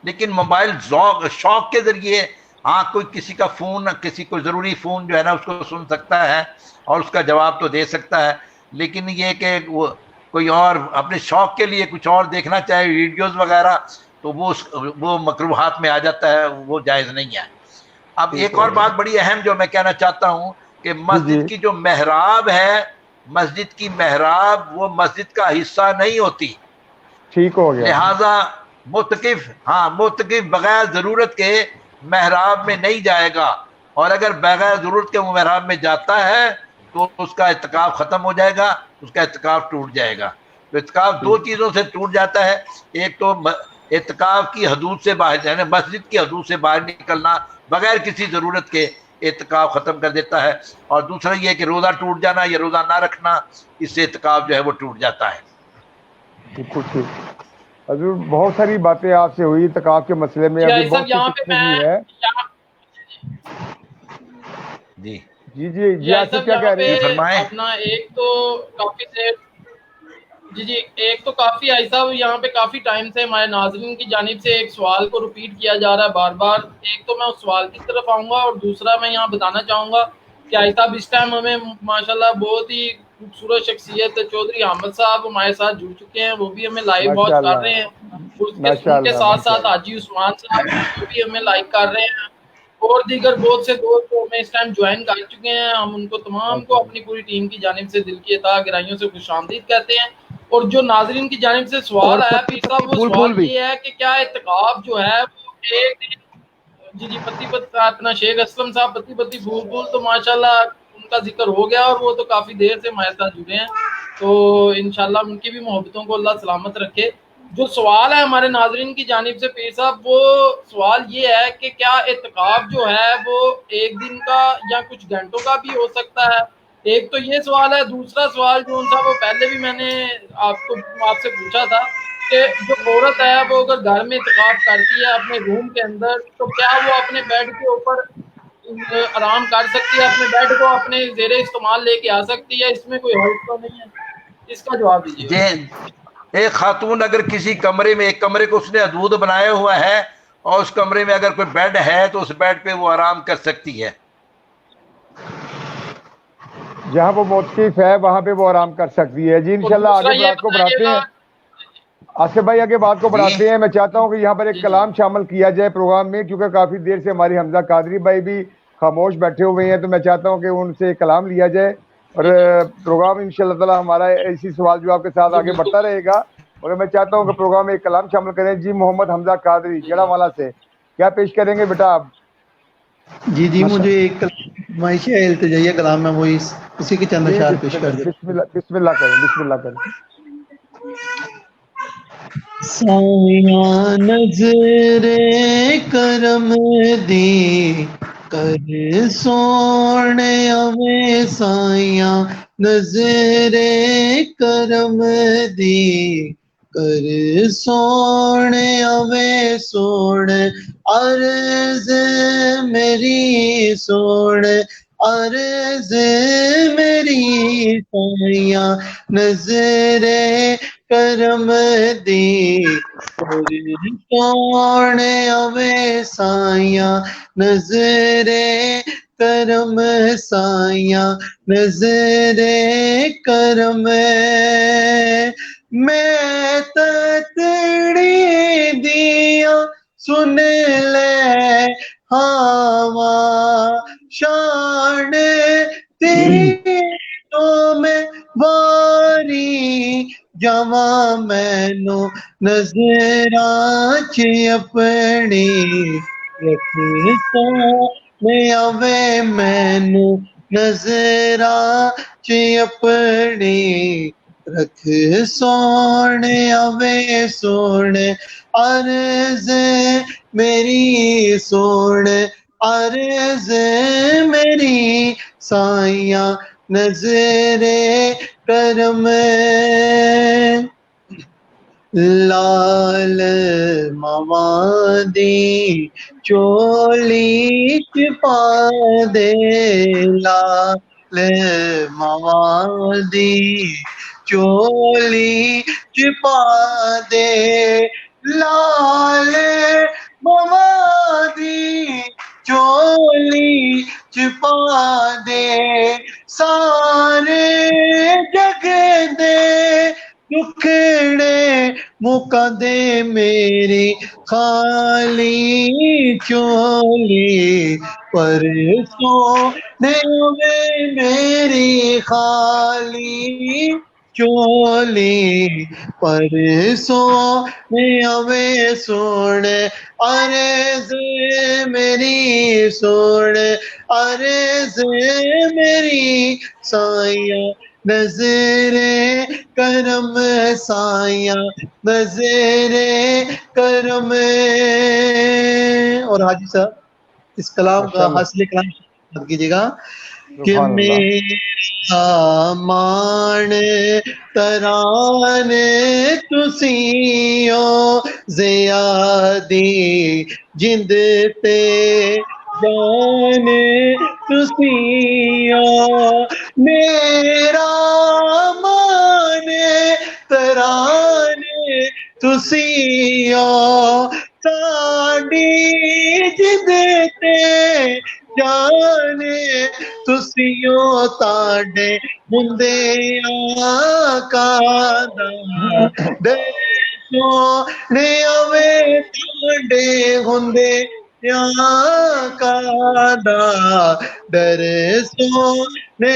لیکن موبائل شوق کے ذریعے ہاں کوئی کسی کا فون, کسی کو ضروری فون جو ہے نا اس کو سن سکتا ہے اور اس کا جواب تو دے سکتا ہے. لیکن یہ کہ وہ کوئی اور اپنے شوق کے لیے کچھ اور دیکھنا چاہے ویڈیوز وغیرہ, تو وہ مکروہات میں آ جاتا ہے, وہ جائز نہیں ہے. اب ایک اور بات بڑی اہم جو میں کہنا چاہتا ہوں کہ مسجد کی جو محراب ہے, مسجد کی محراب وہ مسجد کا حصہ نہیں ہوتی. ٹھیک ہو گیا. لہذا معتکف بغیر ضرورت کے محراب میں نہیں جائے گا, اور اگر بغیر ضرورت کے وہ محراب میں جاتا ہے تو اس کا اعتکاف ختم ہو جائے گا, اس کا اعتکاف ٹوٹ جائے گا. تو اعتکاف دو چیزوں سے ٹوٹ جاتا ہے, ایک تو اعتکاف کی حدود سے باہر, یعنی مسجد کی حدود سے باہر نکلنا بغیر کسی ضرورت کے اعتکاف ختم کر دیتا ہے, اور دوسرا یہ کہ روزہ ٹوٹ جانا یا روزہ نہ رکھنا, اس سے اعتکاف جو ہے وہ ٹوٹ جاتا ہے. بالکل ٹھیک. حضور بہت ساری باتیں آپ سے ہوئی اعتکاف کے مسئلے میں, ابھی بہت سی ہے. جی جی جی جی آپ کیا کہہ رہے ہیں؟ اپنا ایک تو کافی دیر جی ایک تو کافی ایسا یہاں پہ کافی ٹائم سے ہمارے ناظرین کی جانب سے ایک سوال کو ریپیٹ کیا جا رہا ہے بار بار. ایک تو میں اس سوال کی طرف آؤں گا, اور دوسرا میں یہاں بتانا چاہوں گا کہ آئیتاب اس ٹائم ہمیں ماشاءاللہ بہت ہی خوبصورت شخصیت چودھری احمد صاحب ہمارے ساتھ جڑ چکے ہیں, وہ بھی ہمیں لائیو واچ کر رہے ہیں. ان کے ساتھ ساتھ حاجی عثمان صاحب بھی ہمیں لائک کر رہے ہیں, اور دیگر بہت سے دوست ہمیں اس ٹائم جوائن کر چکے ہیں. ہم ان کو تمام کو اپنی پوری ٹیم کی جانب سے دل کی عطا گہرائیوں سے خوش آمدید کہتے ہیں. اور جو ناظرین کی جانب سے سوال آیا پیر صاحب، وہ سوال یہ ہے کہ کیا اعتکاف جو ہے وہ ایک جی پتی اپنا شیخ اسلم صاحب پتی پھول پھول تو ماشاءاللہ ان کا ذکر ہو گیا، اور وہ تو کافی دیر سے ہمارے ساتھ جڑے ہیں، تو انشاءاللہ ان کی بھی محبتوں کو اللہ سلامت رکھے. جو سوال ہے ہمارے ناظرین کی جانب سے پیر صاحب، وہ سوال یہ ہے کہ کیا اعتکاف جو ہے وہ ایک دن کا یا کچھ گھنٹوں کا بھی ہو سکتا ہے؟ ایک تو یہ سوال ہے. دوسرا سوال جو ان صاحب وہ پہلے بھی میں نے آپ سے پوچھا تھا کہ جو عورت ہے وہ اگر گھر میں اعتکاف کرتی ہے اپنے روم کے اندر، تو کیا وہ اپنے بیڈ کے اوپر آرام کر سکتی ہے، اپنے بیڈ کو اپنے زیر استعمال لے کے آ سکتی ہے؟ اس میں کوئی حرج تو نہیں ہے؟ اس کا جواب دیجیے. ایک خاتون اگر کسی کمرے میں، ایک کمرے کو اس نے حدود بنایا ہوا ہے اور اس کمرے میں اگر کوئی بیڈ ہے تو اس بیڈ پہ وہ آرام کر سکتی ہے. جہاں وہ موقف ہے وہاں پہ وہ آرام کر سکتی ہے. جی انشاءاللہ آگے بات کو بڑھاتے ہیں. آصف بھائی آگے بات کو بڑھاتے ہیں. میں چاہتا ہوں کہ یہاں پر ایک کلام شامل کیا جائے پروگرام میں، کیونکہ کافی دیر سے ہماری حمزہ قادری بھائی بھی خاموش بیٹھے ہوئے ہیں، تو میں چاہتا ہوں کہ ان سے کلام لیا جائے اور پروگرام انشاءاللہ تعالی ہمارا اسی سوال جواب کے ساتھ آگے بڑھتا رہے گا. اور میں چاہتا ہوں کہ پروگرام میں ایک کلام شامل کریں. جی محمد حمزہ قادری جڑا والا سے کیا پیش کریں گے بیٹا آپ؟ جی مجھے ایک معاشی التجائیہ کلام ہے، وہ اسی کے چند اشعار پیش کر دیں. بسم اللہ کریں، بسم اللہ کریں. سایاں نظر کرم دی کر سونے اوے، سایاں نظر کرم دی کر سونے اوے، سوڑ عرض میری سوڑ عرض میری، سایاں نظر کرم دی سونے اوے، سایاں نظر کرم، سایاں نظر کرم. میں تتڑی دیا سن لے ہوا، شان تیری تو میں واری جواں مینو نظر آچ اپنی رکھ سونے اوے، مینو نظر آچ اپنی رکھ سونے اوے، سونے عرض میری سوڑ عرض میری، سایاں نظر کرم. لال موادی چولی چپا دے، لال موادی چولی چپا دے، لال موادی چولی چپا دے، سارے جگ دے دکھڑے مکا دے، میری خالی چولی پر سونے میں، میری خالی چولی پر سونے اوے، سونے عرض میری سوڑ عرض میری، سایاں نظر کرم، سایاں نظر کرم. اور حاجی صاحب اس کلام کا حاصل کلام کیجیے گا کہ میرا مان تران تسیوں زیادی جند تے جان تسیوں، میرا مان تران تسیوں، ساڈی جند تے جان تسیوں، تاڈے ہندے آقا دا ڈر سونے اوے، تاڈے ہندے ಕಾದ ಸೋನೆ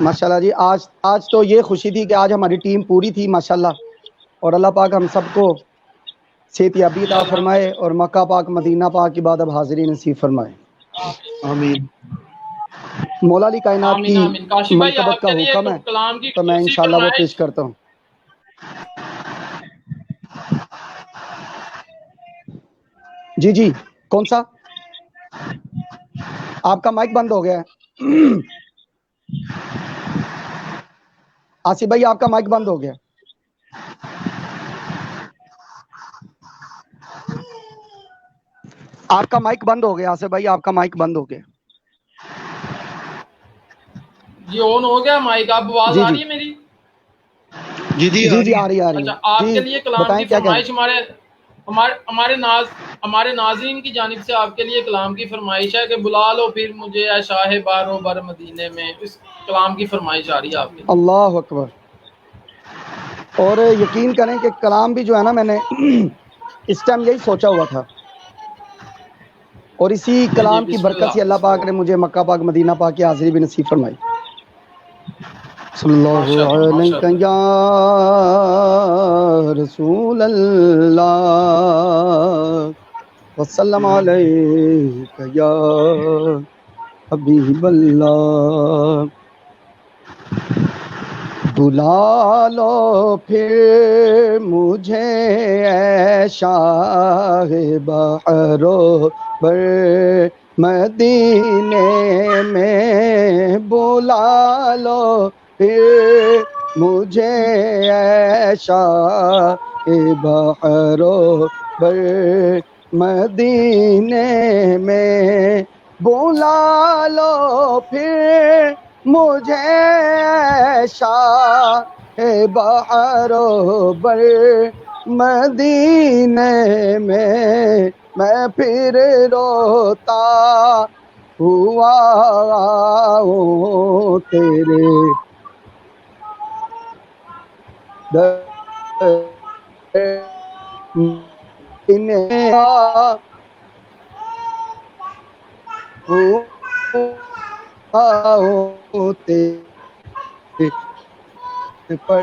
ماشاءاللہ جی، آج تو یہ خوشی تھی کہ آج ہماری ٹیم پوری تھی ماشاءاللہ، اور اللہ پاک ہم سب کو صحت یابی عطا فرمائے اور مکہ پاک مدینہ پاک کی بعد اب حاضری نصیب فرمائے، آمین۔ مولا علی کائنات آمین کی آمین۔ کاشی بھائی منقبت آپ کا کے لیے حکم ہے کلام کی تو میں خصوصی انشاءاللہ وہ فرمائش، پیش کرتا ہوں۔ جی جی، کون سا؟ آپ کا مائک بند ہو گیا ہے آصف بھائی، آپ کا مائک بند ہو گیا۔ آپ کا مائک بند ہو گیا آصف بھائی، آپ کا مائک بند ہو گیا۔ جی آن ہو گیا مائک، آپ آواز جی آ جی رہی ہے میری؟ جی جی، آ رہی ہے اچھا، آپ جی، کے لیے کلام بتائیں کی کیا کہہ رہے فرمائش ہمارے ناظرین کی جانب سے آپ کے لیے کلام کی فرمائش ہے کہ بلا لو پھر مجھے اے شاہ بارو بر مدینے میں، اس کلام کی فرمائش آ رہی ہے آپ کے ہیں؟ لیے۔ اللہ اکبر۔ اور یقین کریں کہ کلام بھی جو ہے نا، میں نے اس ٹائم یہی سوچا ہوا تھا، اور اسی جی جی، کلام کی برکت سے اللہ بسم پاک اللہ، نے مجھے مکہ پاک مدینہ پاک کی حاضری بھی نصیب فرمائی۔ صلی ماشاء اللہ اللہ ماشاء علیہ اللہ۔ یا رسول اللہ وسلم علیک یا حبیب اللہ، بلا لو پھر مجھے اے شاہ بحرو بر مدینے میں، بلا لو پھر مجھے اے شاہ بحرو بر مدینے میں، بلا لو پھر مجھے شاہ بحر و بر مدینے میں پھر روتا ہوا ہوں تیرے در ہوں تیرے پر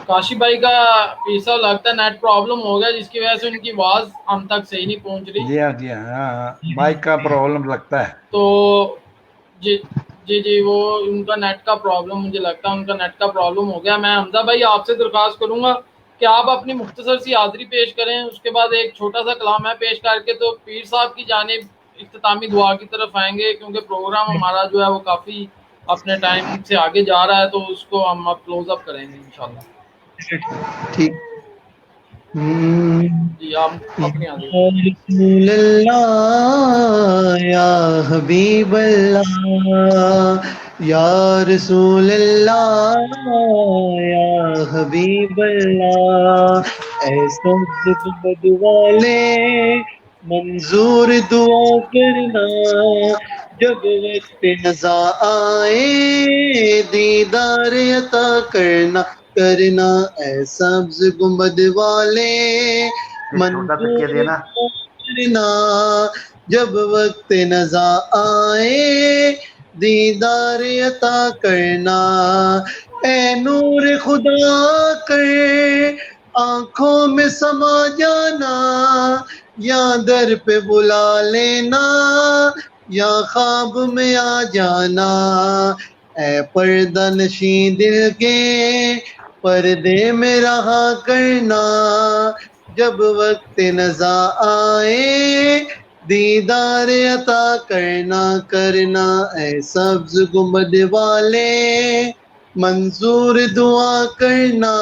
کاشی بھائی کا ایسا لگتا ہے نیٹ پرابلم ہو گیا، جس کی وجہ سے ان کی آواز ہم تک صحیح نہیں پہنچ رہی۔ جی ہاں جی ہاں، مائک کا پرابلم لگتا ہے۔ تو جی جی جی، وہ ان کا نیٹ کا پرابلم، مجھے لگتا ہے ان کا نیٹ کا پرابلم ہو گیا۔ میں حمزہ بھائی آپ سے درخواست کروں گا کہ آپ اپنی مختصر سی حاضری پیش کریں، اس کے بعد ایک چھوٹا سا کلام ہے پیش کر کے تو پیر صاحب کی جانب اختتامی دعا کی طرف آئیں گے، کیونکہ پروگرام ہمارا جو ہے وہ کافی اپنے ٹائم سے آگے جا رہا ہے، تو اس کو ہم اب کلوز اپ کریں گے انشاءاللہ۔ ٹھیک۔ جی آپ اپنی حاضری یا رسول اللہ یا حبیب اللہ، یا رسول اللہ یا حبیب اللہ، ایسا گنبد والے منظور دعا کرنا، جب وقت نزا آئے دیدار عطا کرنا، اے سبز گنبد والے چھوٹا تکیہ منظور دینا۔ کرنا، جب وقت نزا آئے دیدار عطا کرنا، اے نور خدا کر آنکھوں میں سما جانا، یا در پہ بلا لینا یا خواب میں آ جانا، اے پردہ نشین دل کے پردے میں رہا کرنا، جب وقت نزا آئے دیدار عطا کرنا کرنا اے سبز گنبد والے، منظور دعا کرنا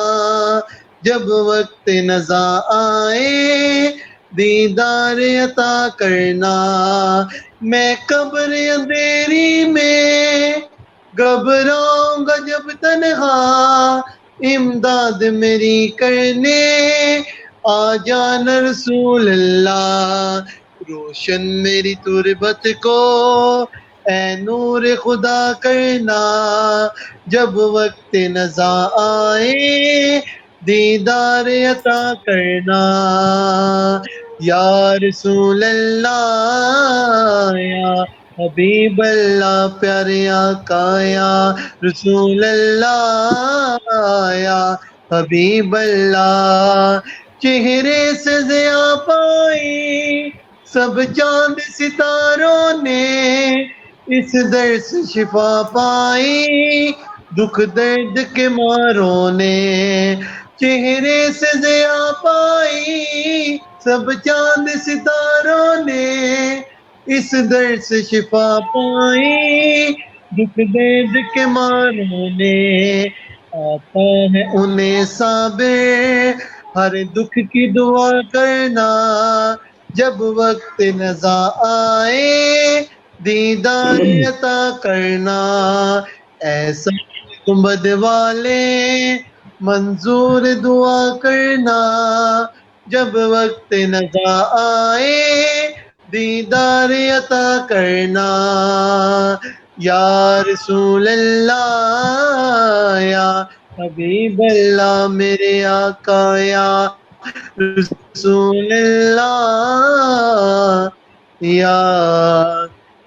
جب وقت نزا آئے، دیدار عطا کرنا۔ میں قبر اندھیری میں گھبراؤں گا جب تنہا، امداد میری کرنے آ جانا رسول اللہ، روشن میری تربت کو اے نور خدا کرنا، جب وقت نزا آئے دیدار عطا کرنا۔ یا رسول اللہ یا حبیب اللہ، پیارے آقا یا رسول اللہ یا حبیب اللہ، چہرے سے ضیاء پائی سب چاند ستاروں نے، اس در سے شفا پائی دکھ درد کے ماروں نے، چہرے سے ضیاء پائی سب چاند ستاروں نے، اس در سے شفا پائی دکھ درد کے ماروں نے، آتا ہے انہیں صابر ہر دکھ کی دعا کرنا، جب وقت نزا آئے دیدار عطا کرنا، ایسا گنبد والے منظور دعا کرنا، جب وقت نزا آئے دیدار عطا کرنا۔ یا رسول اللہ یا حبیب اللہ، میرے آقا یا رسول اللہ یا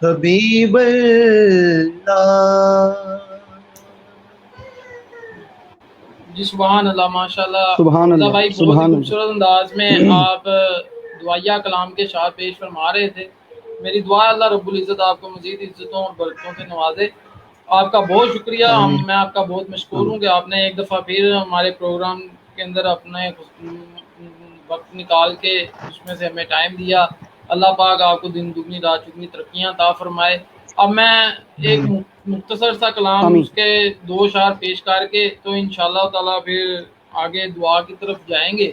حبیب اللہ۔ جی سبحان اللہ، ماشاءاللہ سبحان رضا اللہ، بھائی بہت سبحان ہی اللہ۔ خوبصورت انداز میں آپ دعائیہ کلام کے شعر پیش فرما رہے تھے۔ میری دعا ہے اللہ رب العزت آپ کو مزید عزتوں اور برکتوں سے نوازے۔ آپ کا بہت شکریہ، میں آپ کا بہت مشکور ہوں کہ آپ نے ایک دفعہ پھر ہمارے پروگرام کے اندر اپنے وقت نکال کے اس میں سے ہمیں ٹائم دیا۔ اللہ پاک آپ کو دن دگنی رات چگنی ترقیاں عطا فرمائے۔ اب میں ایک مختصر سا کلام آمین۔ اس کے 2 اشعار پیش کر کے تو انشاءاللہ تعالیٰ پھر آگے دعا کی طرف جائیں گے۔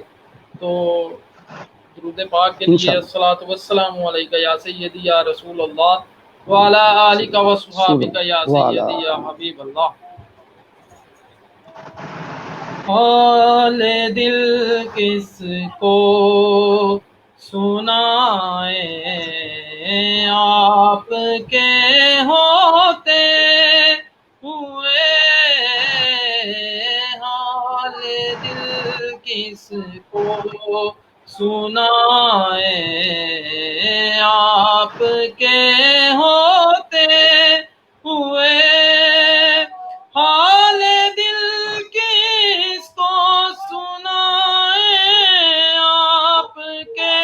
تو درود پاک کے لیے انشاءاللہ۔ الصلاۃ والسلام علیکہ یا سیدی یا رسول اللہ وعلی آلک وصحابک یا سیدی یا حبیب اللہ۔ حال دل کس کو سنائیں، آپ کے ہوتے ہوئے، حال دل کس کو سنائیں، آپ کے ہوتے ہوئے، حال دل کس کو سنائیں، آپ کے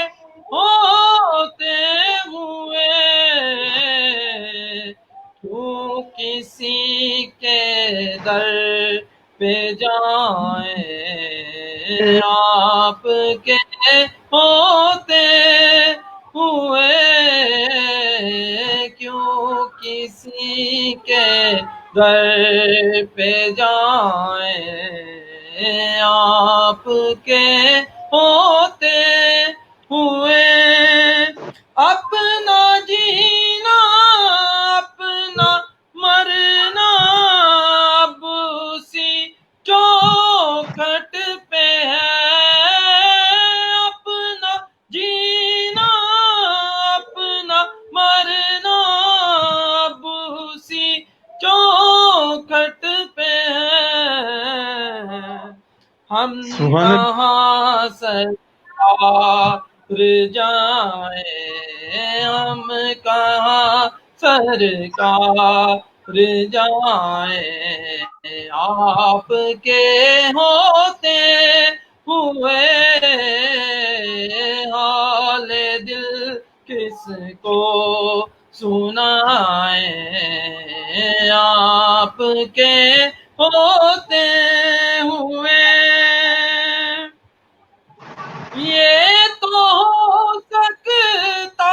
ہوتے ہوئے، تو کسی کے در پہ جائیں، آپ کے ہوتے ہوئے، کیوں کسی کے در پہ جائیں، آپ کے ہوتے ہوئے، اپنا جینا اپنا مرنا اب اسی چوکھٹ پہ ہے، اپنا جینا اپنا مرنا اب اسی چوکھٹ پہ ہے، ہم کہاں سرکار جائیں، ہم کہاں سرکار جائیں، آپ کے ہوتے ہوئے، حال دل کس کو سنائیں، آپ کے ہوتے ہوئے، یہ تو ہو سکتا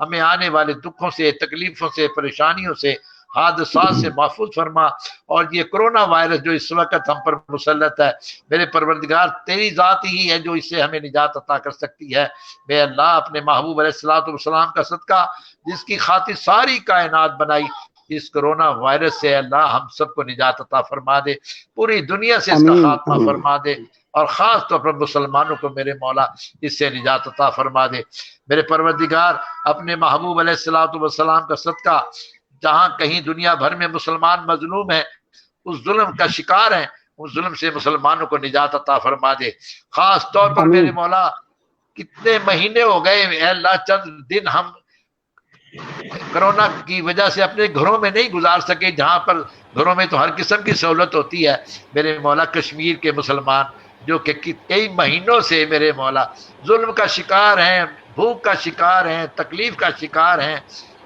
ہمیں آنے والے دکھوں سے، تکلیفوں سے، پریشانیوں سے، حادثات سے محفوظ فرما۔ اور یہ کرونا وائرس جو اس وقت ہم پر مسلط ہے، میرے پروردگار تیری ذات ہی ہے جو اس سے ہمیں نجات عطا کر سکتی ہے۔ میرے اللہ اپنے محبوب علیہ السلام کا صدقہ جس کی خاطر ساری کائنات بنائی، اس کرونا وائرس سے اللہ ہم سب کو نجات عطا فرما دے، پوری دنیا سے اس کا خاتمہ فرما دے، اور خاص طور پر مسلمانوں کو میرے مولا اس سے نجات عطا فرما دے۔ میرے پروردگار اپنے محبوب علیہ السلام کا صدقہ جہاں کہیں دنیا بھر میں مسلمان مظلوم ہیں، اس ظلم کا شکار ہیں، اس ظلم سے مسلمانوں کو نجات عطا فرما دے۔ خاص طور پر میرے مولا کتنے مہینے ہو گئے اے اللہ، چند دن ہم کرونا کی وجہ سے اپنے گھروں میں نہیں گزار سکے، جہاں پر گھروں میں تو ہر قسم کی سہولت ہوتی ہے۔ میرے مولا کشمیر کے مسلمان جو کہ کئی مہینوں سے میرے مولا ظلم کا شکار ہیں، بھوک کا شکار ہیں، تکلیف کا شکار ہیں،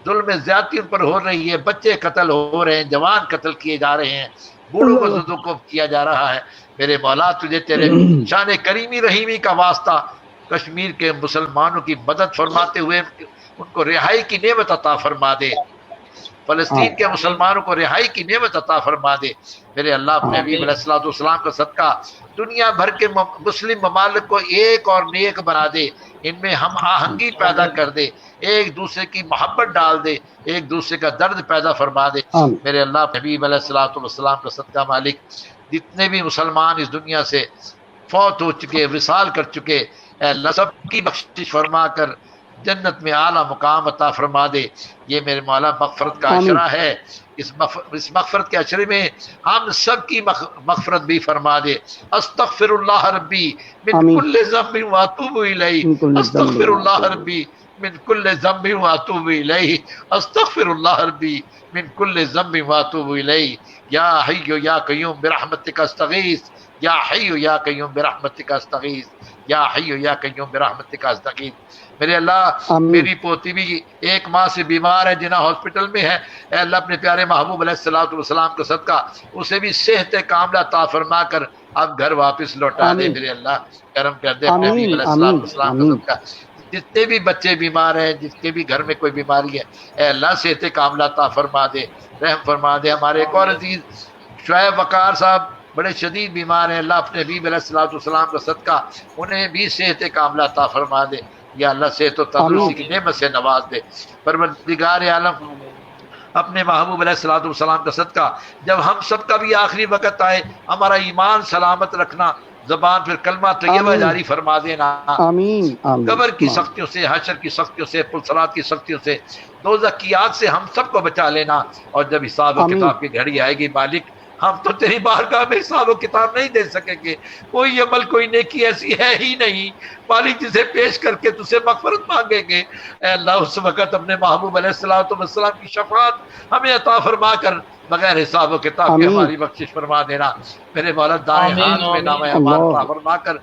ظلم زیادتی ان پر ہو رہی ہے، بچے قتل ہو رہے ہیں، جوان قتل کیے جا رہے ہیں، بوڑھوں کو زدوکوف کیا جا رہا ہے۔ میرے مولا تجھے تیرے شان کریمی رحیمی کا واسطہ کشمیر کے مسلمانوں کی مدد فرماتے ہوئے ان کو رہائی کی نعمت عطا فرما دے، فلسطین کے مسلمانوں کو رہائی کی نعمت عطا فرما دے۔ میرے اللہ اپنے حبیب علیہ السلام کا صدقہ دنیا بھر کے مسلم ممالک کو ایک اور نیک بنا دے، ان میں ہم آہنگی پیدا کر دے، ایک دوسرے کی محبت ڈال دے، ایک دوسرے کا درد پیدا فرما دے۔ میرے اللہ حبیب علیہ السلام کا صدقہ مالک جتنے بھی مسلمان اس دنیا سے فوت ہو چکے، وصال کر چکے، اے اللہ سب کی بخشش فرما کر جنت میں اعلیٰ مقام عطا فرما دے۔ یہ میرے مولا مغفرت کا عشرہ ہے، اس مغفرت کے عشرے میں ہم سب کی مغفرت بھی فرما دے۔ استغفر اللہ ربی من کل ذنب واتوب الیہ، استغفر اللہ ربی من کل ذنب واتوب الیہ، استغفر اللہ ربی من کل ذنب واتوب الیہ، یا حی یا قیوم برحمتک استغیث، یا حی یا قیوم برحمتک استغیث، یا حی یا قیوم برحمتک استغیث۔ میرے اللہ میری پوتی بھی 1 ماہ سے بیمار ہے، جنہ ہاسپٹل میں ہے، اے اللہ اپنے پیارے محبوب علیہ السلام کا صدقہ اسے بھی صحت کاملہ عطا فرما کر اب گھر واپس لوٹا دے۔ میرے اللہ کرم کر دے اپنے حبیب علیہ السلام کا صدقہ۔ جتنے بھی بچے بیمار ہیں، جس کے بھی گھر میں کوئی بیماری ہے، اے اللہ صحت کاملہ عطا فرما دے، رحم فرما دے۔ ہمارے ایک اور عزیز شعیب وقار صاحب بڑے شدید بیمار ہیں، اللہ اپنے حبیب علیہ السلام کا صدقہ انہیں بھی صحت کاملہ عطا فرما دے، یا اللہ صحت و تندرستی کی نعمت سے نواز دے۔ پروردگار عالم اپنے محبوب علیہ السلام کا صدقہ جب ہم سب کا بھی آخری وقت آئے، ہمارا ایمان سلامت رکھنا، زبان پھر کلمہ طیبہ جاری فرما دینا، قبر کی سختیوں سے، حشر کی سختیوں سے، پلسرات کی سختیوں سے، دوزخ کی آگ سے ہم سب کو بچا لینا۔ اور جب حساب و کتاب کی گھڑی آئے گی مالک، ہم تو تیری بارگاہ میں حساب و کتاب نہیں دے سکیں گے، کوئی عمل کوئی نیکی ایسی ہے ہی نہیں مالک جسے پیش کر کے تجھ سے مغفرت مانگیں گے۔ اے اللہ اس وقت اپنے محبوب علیہ السلام کی شفاعت ہمیں عطا فرما کر بغیر حساب و کتاب کے ہماری بخشش فرما دینا۔ میرے مولا دائیں ہاتھ میں نام امان عطا فرما کر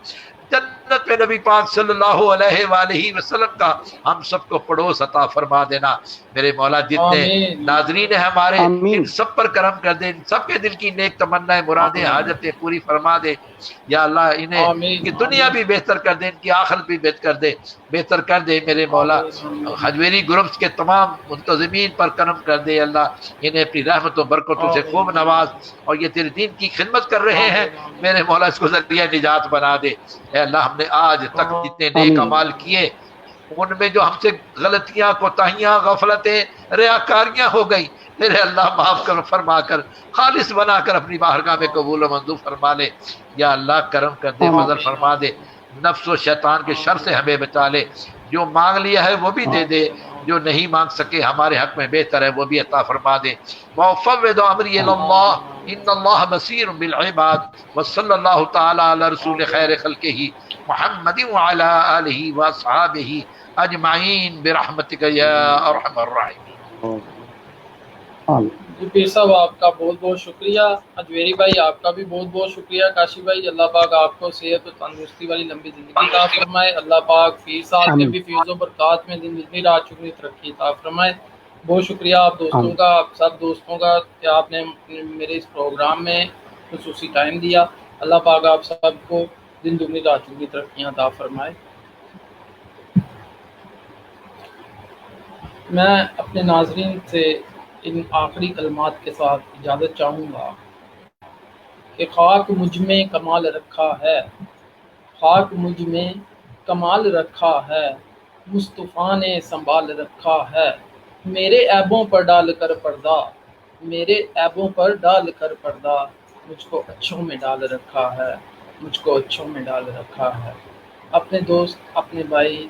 جنت میں نبی پاک صلی اللہ علیہ وآلہ وسلم کا ہم سب کو پڑوس عطا فرما دینا۔ میرے مولا جتنے ناظرین ہیں ہمارے، ان سب پر کرم کر دے، ان سب کے دل کی نیک تمنا مرادیں حاجتیں پوری فرما دے۔ یا اللہ انہیں ان کی دنیا بھی بہتر کر دے، ان کی آخرت بھی بہتر کر دے۔ میرے مولا حجویری گروپس کے تمام منتظمین پر کرم کر دے، اللہ انہیں اپنی رحمت و برکتوں سے خوب نواز، اور یہ تیرے دین کی خدمت کر رہے ہیں میرے مولا اس کو ذریعہ نجات بنا دے۔ اے اللہ ہم نے آج تک جتنے نیک اعمال کیے ان میں جو ہم سے غلطیاں، کوتاہیاں، غفلتیں، ریاکاریاں ہو گئی، میرے اللہ معاف کر، فرما کر، خالص بنا کر اپنی بارگاہ میں قبول و منظور فرما لے۔ یا اللہ کرم کر دے، فضل فرما دے، نفس و شیطان کے شر سے ہمیں بچا لے، جو مانگ لیا ہے وہ بھی دے دے، جو نہیں مانگ سکے ہمارے حق میں بہتر ہے وہ بھی عطا فرما دے۔ وَأُفَوِّضُ أَمْرِي إِلَى اللَّهِ إِنَّ اللَّهَ بَصِيرٌ بِالْعِبَادِ وَصَلَّى اللَّهُ تَعَالَى عَلَى رسول خیر خلقہ محمد وعلى آلہ وأصحابہ اجمعین برحمتک یا ارحم الراحمین۔ جی پیر صاحب آپ کا بہت بہت شکریہ، اجویری بھائی آپ کا بھی بہت بہت شکریہ، کاشی بھائی اللہ پاک آپ کو صحت و تندرستی والی لمبی زندگی عطا فرمائے، اللہ پاک پیر صاحب کے بھی فیض و برکات میں دن دگنی رات چگنی ترقی عطا فرمائے۔ بہت شکریہ آپ دوستوں کا، آپ سب دوستوں کا کہ آپ نے میرے اس پروگرام میں خصوصی ٹائم دیا۔ اللہ پاک آپ سب کو دن دگنی رات چگنی ترقیاں عطا فرمائے۔ میں اپنے ناظرین سے ان آخری کلمات کے ساتھ اجازت چاہوں گا کہ خاک مجھ میں کمال رکھا ہے، خاک مجھ میں کمال رکھا ہے، مصطفیٰ نے سنبھال رکھا ہے، میرے عیبوں پر ڈال کر پردہ، میرے عیبوں پر ڈال کر پردہ، مجھ کو اچھوں میں ڈال رکھا ہے، مجھ کو اچھوں میں ڈال رکھا ہے۔ اپنے دوست، اپنے بھائی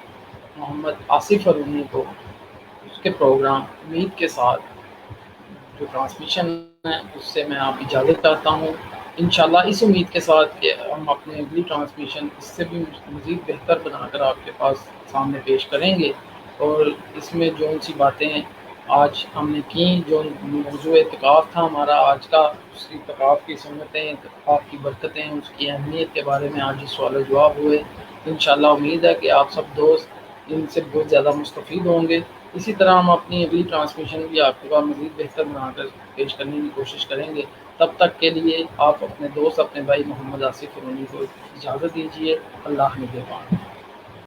محمد آصف ارونی کو اس کے پروگرام امید کے ساتھ جو ٹرانسمیشن ہے اس سے میں آپ اجازت چاہتا ہوں، انشاءاللہ اس امید کے ساتھ کہ ہم اپنے اگلی ٹرانسمیشن اس سے بھی مزید بہتر بنا کر آپ کے پاس سامنے پیش کریں گے، اور اس میں جو سی باتیں آج ہم نے کی، جو موضوع اعتکاف تھا ہمارا آج کا، اس اعتکاف کی سنتیں، اعتکاف کی برکتیں، اس کی اہمیت کے بارے میں آج سوال و جواب ہوئے۔ انشاءاللہ امید ہے کہ آپ سب دوست ان سے بہت زیادہ مستفید ہوں گے۔ اسی طرح ہم اپنی اگلی ٹرانسمیشن بھی آپ کو مزید بہتر بنا کر پیش کرنے کی کوشش کریں گے۔ تب تک کے لیے آپ اپنے دوست، اپنے بھائی محمد آصف ارونی کو اجازت دیجیے۔ اللہ نگہبان۔